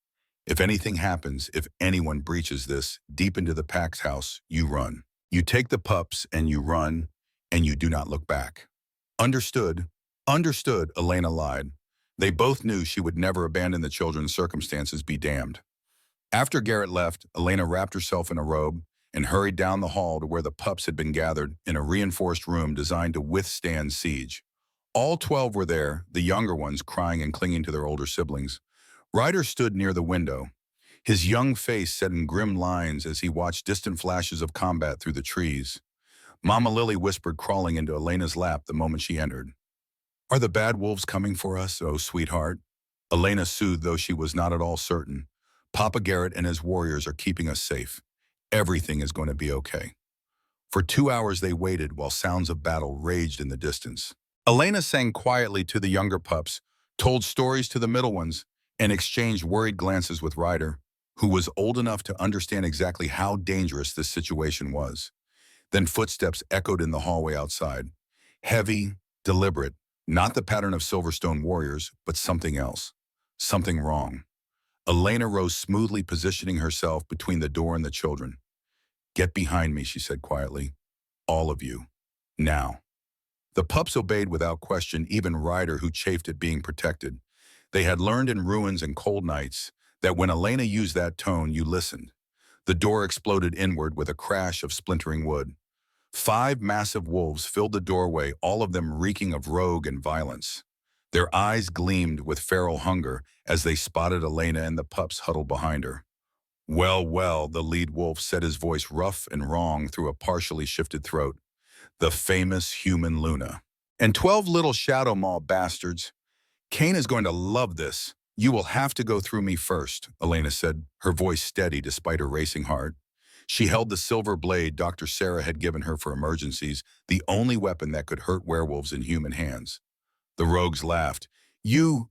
If anything happens, if anyone breaches this, deep into the pack's house, you run. You take the pups and you run, and you do not look back. Understood. Understood, Elena lied. They both knew she would never abandon the children, circumstances be damned. After Garrett left, Elena wrapped herself in a robe and hurried down the hall to where the pups had been gathered in a reinforced room designed to withstand siege. All 12 were there, the younger ones crying and clinging to their older siblings. Ryder stood near the window, his young face set in grim lines as he watched distant flashes of combat through the trees. Mama Lily whispered, crawling into Elena's lap the moment she entered. Are the bad wolves coming for us, oh sweetheart? Elena soothed, though she was not at all certain. Papa Garrett and his warriors are keeping us safe. Everything is going to be okay. For 2 hours they waited while sounds of battle raged in the distance. Elena sang quietly to the younger pups, told stories to the middle ones, and exchanged worried glances with Ryder, who was old enough to understand exactly how dangerous this situation was. Then footsteps echoed in the hallway outside. Heavy, deliberate, not the pattern of Silverstone warriors, but something else. Something wrong. Elena rose smoothly, positioning herself between the door and the children. "Get behind me," she said quietly. "All of you. Now." The pups obeyed without question, even Ryder, who chafed at being protected. They had learned in ruins and cold nights that when Elena used that tone, you listened. The door exploded inward with a crash of splintering wood. 5 massive wolves filled the doorway, all of them reeking of rogue and violence. Their eyes gleamed with feral hunger as they spotted Elena and the pups huddled behind her. "Well, well," the lead wolf said, his voice rough and wrong through a partially shifted throat. "The famous human Luna. And 12 little shadow maw bastards. Kane is going to love this. You will have to go through me first," Elena said, her voice steady despite her racing heart. She held the silver blade Dr. Sarah had given her for emergencies, the only weapon that could hurt werewolves in human hands. The rogues laughed. You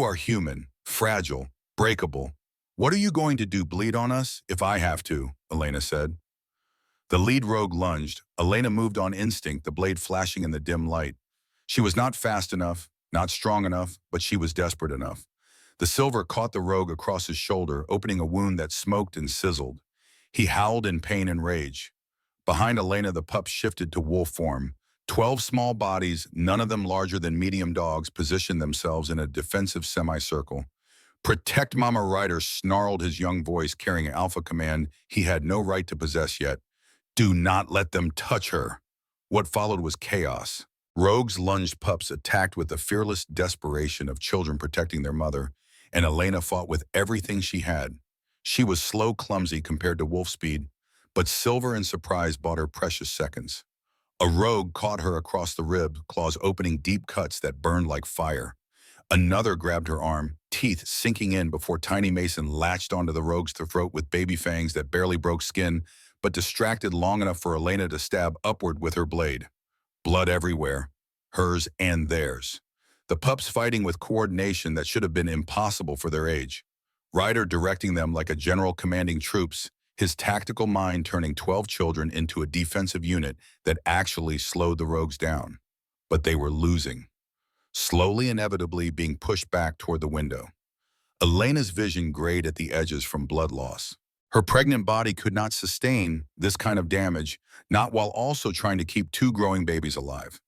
are human, fragile, breakable. What are you going to do, bleed on us? If I have to," Elena said. The lead rogue lunged. Elena moved on instinct, the blade flashing in the dim light. She was not fast enough, not strong enough, but she was desperate enough. The silver caught the rogue across his shoulder, opening a wound that smoked and sizzled. He howled in pain and rage. Behind Elena, the pups shifted to wolf form. 12 small bodies, none of them larger than medium dogs, positioned themselves in a defensive semicircle. "Protect Mama," Ryder snarled, his young voice carrying alpha command he had no right to possess yet. "Do not let them touch her." What followed was chaos. Rogues lunged, pups attacked with the fearless desperation of children protecting their mother, and Elena fought with everything she had. She was slow, clumsy compared to wolf speed, but silver and surprise bought her precious seconds. A rogue caught her across the rib, claws opening deep cuts that burned like fire. Another grabbed her arm, teeth sinking in before Tiny Mason latched onto the rogue's throat with baby fangs that barely broke skin, but distracted long enough for Elena to stab upward with her blade. Blood everywhere, hers and theirs. The pups fighting with coordination that should have been impossible for their age. Ryder directing them like a general commanding troops, his tactical mind turning 12 children into a defensive unit that actually slowed the rogues down. But they were losing, slowly, inevitably being pushed back toward the window. Elena's vision grayed at the edges from blood loss. Her pregnant body could not sustain this kind of damage, not while also trying to keep 2 growing babies alive.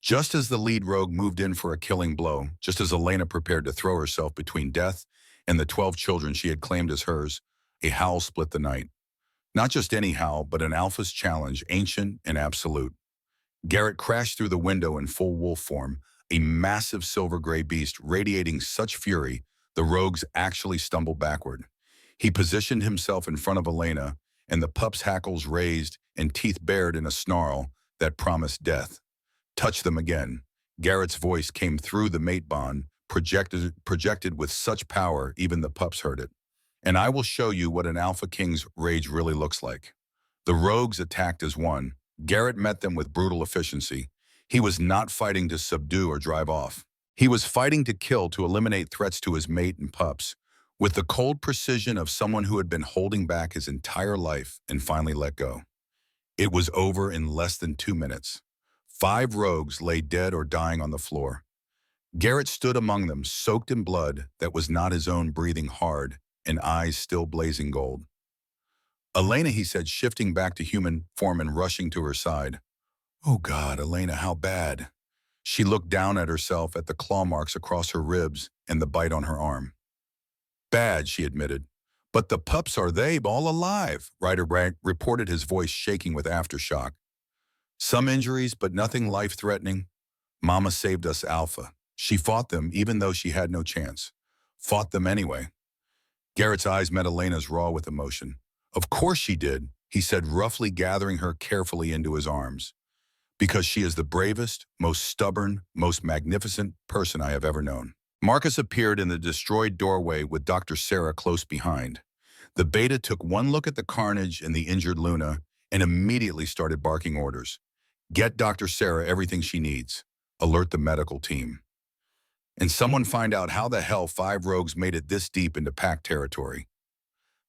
Just as the lead rogue moved in for a killing blow, just as Elena prepared to throw herself between death and the 12 children she had claimed as hers, a howl split the night. Not just any howl, but an alpha's challenge, ancient and absolute. Garrett crashed through the window in full wolf form, a massive silver-gray beast radiating such fury the rogues actually stumbled backward. He positioned himself in front of Elena, and the pup's hackles raised and teeth bared in a snarl that promised death. "Touch them again." Garrett's voice came through the mate bond, projected with such power even the pups heard it. "And I will show you what an alpha king's rage really looks like." The rogues attacked as one. Garrett met them with brutal efficiency. He was not fighting to subdue or drive off. He was fighting to kill, to eliminate threats to his mate and pups, with the cold precision of someone who had been holding back his entire life and finally let go. It was over in less than 2 minutes. 5 rogues lay dead or dying on the floor. Garrett stood among them, soaked in blood that was not his own, breathing hard and eyes still blazing gold. "Elena," he said, shifting back to human form and rushing to her side. "Oh God, Elena, how bad?" She looked down at herself, at the claw marks across her ribs and the bite on her arm. "Bad," she admitted. "But the pups, are they all alive?" Ryder reported, his voice shaking with aftershock. "Some injuries, but nothing life-threatening. Mama saved us, Alpha. She fought them even though she had no chance. Fought them anyway." Garrett's eyes met Elena's, raw with emotion. "Of course she did," he said, roughly gathering her carefully into his arms. "Because she is the bravest, most stubborn, most magnificent person I have ever known." Marcus appeared in the destroyed doorway with Dr. Sarah close behind. The beta took one look at the carnage and the injured Luna and immediately started barking orders. "Get Dr. Sarah everything she needs. Alert the medical team. And someone find out how the hell 5 rogues made it this deep into packed territory."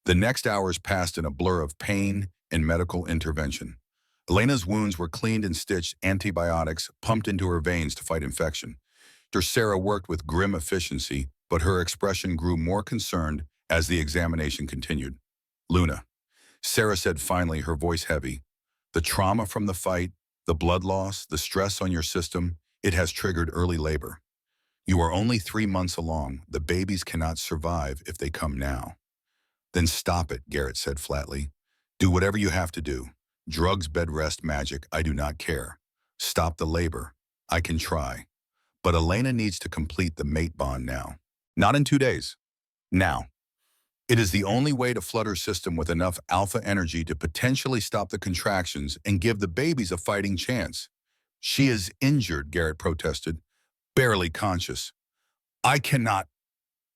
The next hours passed in a blur of pain and medical intervention. Elena's wounds were cleaned and stitched, antibiotics pumped into her veins to fight infection. Dr. Sarah worked with grim efficiency, but her expression grew more concerned As the examination continued, Luna, Sarah said finally, her voice heavy, the trauma from the fight, the blood loss, the stress on your system, it has triggered early labor. You are only 3 months along. The babies cannot survive if they come now. Then stop it, Garrett said flatly. Do whatever you have to do. Drugs, bed rest, magic, I do not care. Stop the labor. I can try. But Elena needs to complete the mate bond now. Not in 2 days. Now. It is the only way to flood her system with enough alpha energy to potentially stop the contractions and give the babies a fighting chance. She is injured, Garrett protested, barely conscious. I cannot.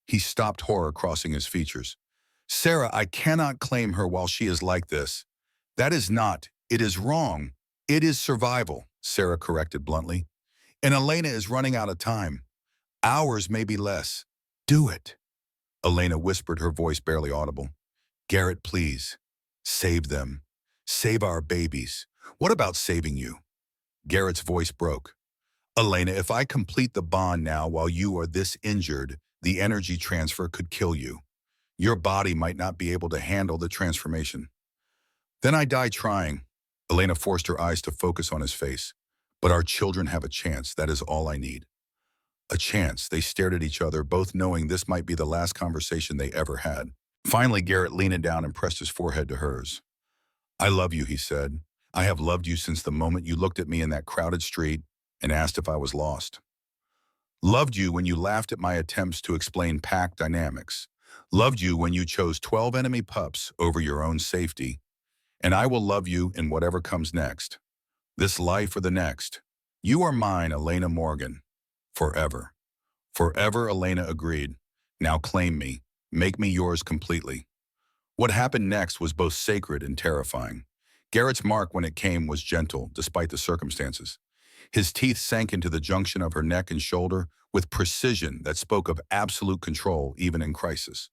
He stopped, horror crossing his features. Sarah, I cannot claim her while she is like this. That is not. It is wrong. It is survival, Sarah corrected bluntly. And Elena is running out of time. Hours, maybe less. Do it. Elena whispered, her voice barely audible. Garrett, please. Save them. Save our babies. What about saving you? Garrett's voice broke. Elena, if I complete the bond now while you are this injured, the energy transfer could kill you. Your body might not be able to handle the transformation. Then I die trying. Elena forced her eyes to focus on his face. But our children have a chance. That is all I need. A chance. They stared at each other, both knowing this might be the last conversation they ever had. Finally, Garrett leaned down and pressed his forehead to hers. I love you, he said. I have loved you since the moment you looked at me in that crowded street and asked if I was lost. Loved you when you laughed at my attempts to explain pack dynamics. Loved you when you chose 12 enemy pups over your own safety. And I will love you in whatever comes next. This life or the next. You are mine, Elena Morgan. Forever. Forever, Elena agreed. Now claim me. Make me yours completely. What happened next was both sacred and terrifying. Garrett's mark when it came was gentle, despite the circumstances. His teeth sank into the junction of her neck and shoulder with precision that spoke of absolute control, even in crisis.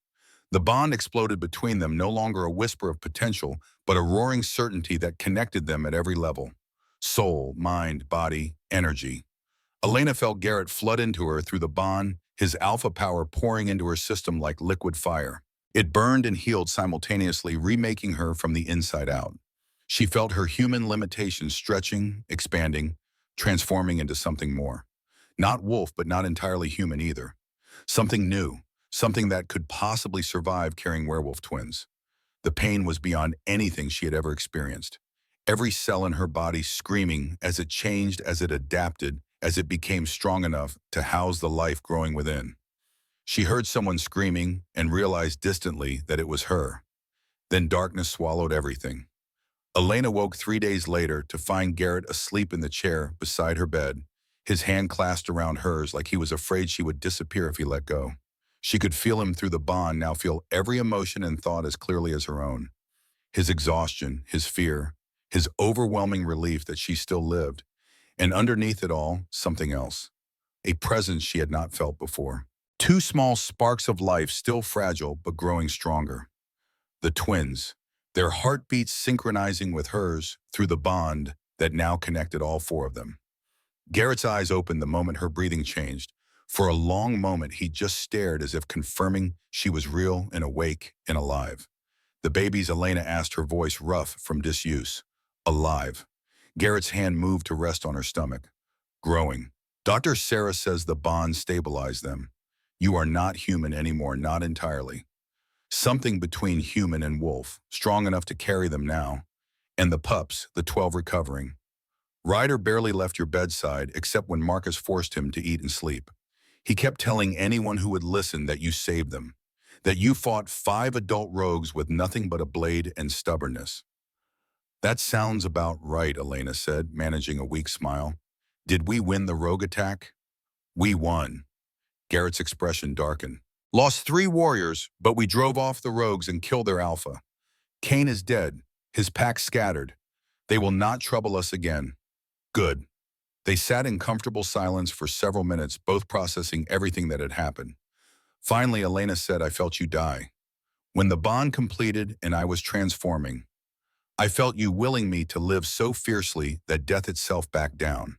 The bond exploded between them, no longer a whisper of potential, but a roaring certainty that connected them at every level. Soul, mind, body, energy. Elena felt Garrett flood into her through the bond, his alpha power pouring into her system like liquid fire. It burned and healed simultaneously, remaking her from the inside out. She felt her human limitations stretching, expanding, transforming into something more. Not wolf, but not entirely human either. Something new, something that could possibly survive carrying werewolf twins. The pain was beyond anything she had ever experienced. Every cell in her body screaming as it changed, as it adapted, as it became strong enough to house the life growing within. She heard someone screaming and realized distantly that it was her. Then darkness swallowed everything. Elena woke 3 days later to find Garrett asleep in the chair beside her bed, his hand clasped around hers like he was afraid she would disappear if he let go. She could feel him through the bond, now feel every emotion and thought as clearly as her own. His exhaustion, his fear, his overwhelming relief that she still lived, and underneath it all, something else. A presence she had not felt before. 2 small sparks of life, still fragile but growing stronger. The twins, their heartbeats synchronizing with hers through the bond that now connected all 4 of them. Garrett's eyes opened the moment her breathing changed. For a long moment, he just stared as if confirming she was real and awake and alive. The babies, Elena asked, her voice rough from disuse. Alive. Garrett's hand moved to rest on her stomach. Growing. Dr. Sarah says the bond stabilized them. You are not human anymore, not entirely. Something between human and wolf, strong enough to carry them now. And the pups, the 12 recovering. Ryder barely left your bedside except when Marcus forced him to eat and sleep. He kept telling anyone who would listen that you saved them, that you fought 5 adult rogues with nothing but a blade and stubbornness. That sounds about right, Elena said, managing a weak smile. Did we win the rogue attack? We won. Garrett's expression darkened. Lost 3 warriors, but we drove off the rogues and killed their alpha. Kane is dead, his pack scattered. They will not trouble us again. Good. They sat in comfortable silence for several minutes, both processing everything that had happened. Finally, Elena said, I felt you die. When the bond completed and I was transforming, I felt you willing me to live so fiercely that death itself backed down.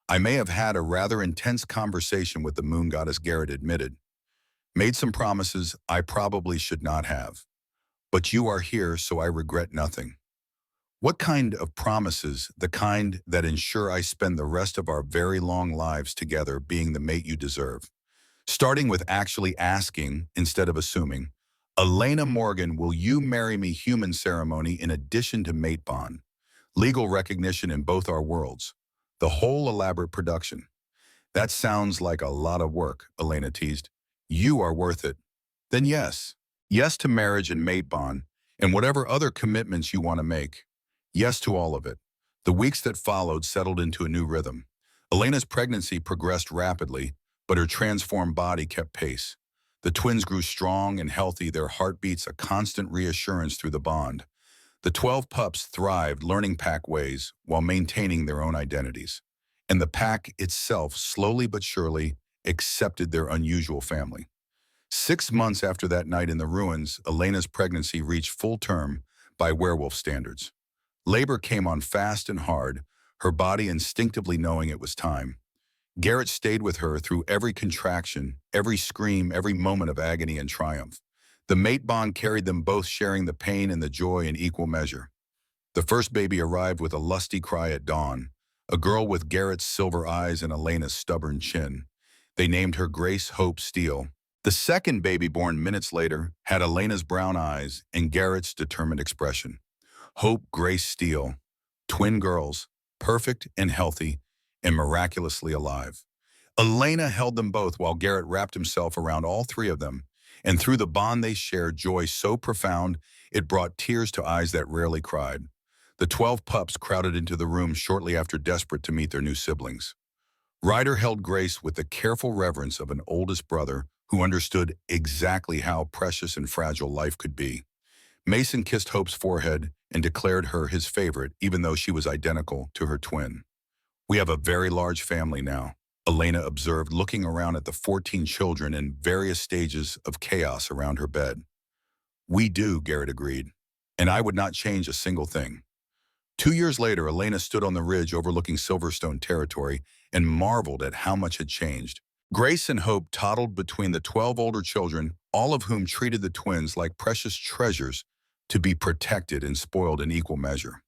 I may have had a rather intense conversation with the moon goddess, Garrett admitted. Made some promises I probably should not have. But you are here, so I regret nothing. What kind of promises? The kind that ensure I spend the rest of our very long lives together being the mate you deserve. Starting with actually asking instead of assuming. Elena Morgan, will you marry me? Human ceremony in addition to mate bond. Legal recognition in both our worlds. The whole elaborate production. That sounds like a lot of work, Elena teased. You are worth it. Then yes. Yes to marriage and mate bond, and whatever other commitments you want to make. Yes to all of it. The weeks that followed settled into a new rhythm. Elena's pregnancy progressed rapidly, but her transformed body kept pace. The twins grew strong and healthy, their heartbeats a constant reassurance through the bond. The 12 pups thrived, learning pack ways while maintaining their own identities. And the pack itself, slowly but surely, accepted their unusual family. 6 months after that night in the ruins, Elena's pregnancy reached full term by werewolf standards. Labor came on fast and hard, her body instinctively knowing it was time. Garrett stayed with her through every contraction, every scream, every moment of agony and triumph. The mate bond carried them both, sharing the pain and the joy in equal measure. The first baby arrived with a lusty cry at dawn, a girl with Garrett's silver eyes and Elena's stubborn chin. They named her Grace Hope Steele. The second baby, born minutes later, had Elena's brown eyes and Garrett's determined expression. Hope Grace Steele, twin girls, perfect and healthy and miraculously alive. Elena held them both while Garrett wrapped himself around all three of them, and through the bond they shared, joy so profound it brought tears to eyes that rarely cried. The 12 pups crowded into the room shortly after, desperate to meet their new siblings. Ryder held Grace with the careful reverence of an oldest brother who understood exactly how precious and fragile life could be. Mason kissed Hope's forehead and declared her his favorite, even though she was identical to her twin. We have a very large family now, Elena observed, looking around at the 14 children in various stages of chaos around her bed. We do, Garrett agreed, and I would not change a single thing. 2 years later, Elena stood on the ridge overlooking Silverstone territory and marveled at how much had changed. Grace and Hope toddled between the 12 older children, all of whom treated the twins like precious treasures to be protected and spoiled in equal measure.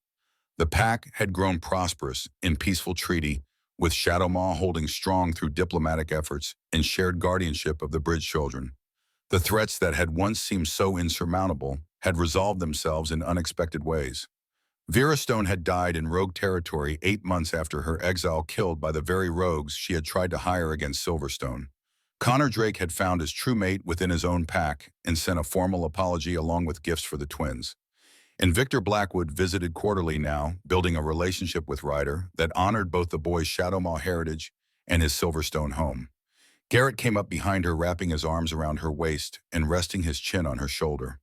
The pack had grown prosperous in peaceful treaty, with Shadowmaw holding strong through diplomatic efforts and shared guardianship of the bridge children. The threats that had once seemed so insurmountable had resolved themselves in unexpected ways. Vera Stone had died in rogue territory 8 months after her exile, killed by the very rogues she had tried to hire against Silverstone. Connor Drake had found his true mate within his own pack and sent a formal apology along with gifts for the twins. And Victor Blackwood visited quarterly now, building a relationship with Ryder that honored both the boy's Shadowmaw heritage and his Silverstone home. Garrett came up behind her, wrapping his arms around her waist and resting his chin on her shoulder.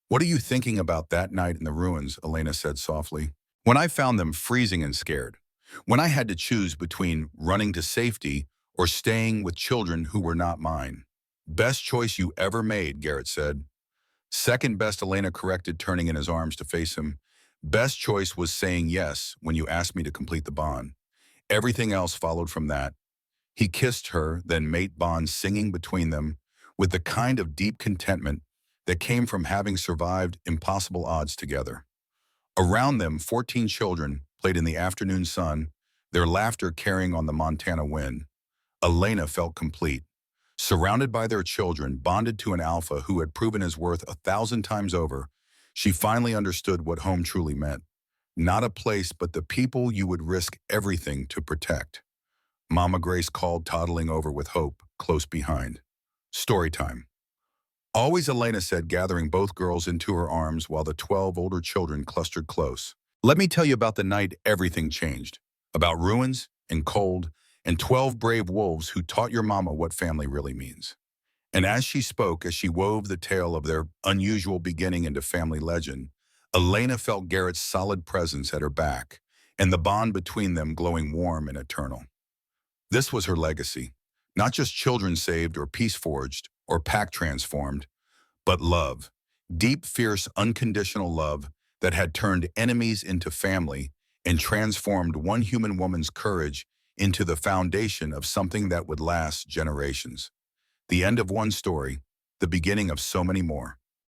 What are you thinking about that night in the ruins? Elena said softly. When I found them freezing and scared. When I had to choose between running to safety or staying with children who were not mine. Best choice you ever made, Garrett said. Second best, Elena corrected, turning in his arms to face him. Best choice was saying yes when you asked me to complete the bond. Everything else followed from that. He kissed her, then mate bond singing between them with the kind of deep contentment that came from having survived impossible odds together. Around them, 14 children played in the afternoon sun, their laughter carrying on the Montana wind. Elena felt complete. Surrounded by their children, bonded to an alpha who had proven his worth 1,000 times over, she finally understood what home truly meant. Not a place, but the people you would risk everything to protect. Mama Grace called, toddling over with Hope close behind. Story time. Always, Elena said, gathering both girls into her arms while the 12 older children clustered close. Let me tell you about the night everything changed. About ruins and cold and 12 brave wolves who taught your mama what family really means. And as she spoke, as she wove the tale of their unusual beginning into family legend, Elena felt Garrett's solid presence at her back and the bond between them glowing warm and eternal. This was her legacy. Not just children saved or peace forged or pack transformed, but love. Deep, fierce, unconditional love that had turned enemies into family and transformed one human woman's courage into the foundation of something that would last generations. The end of one story, the beginning of so many more.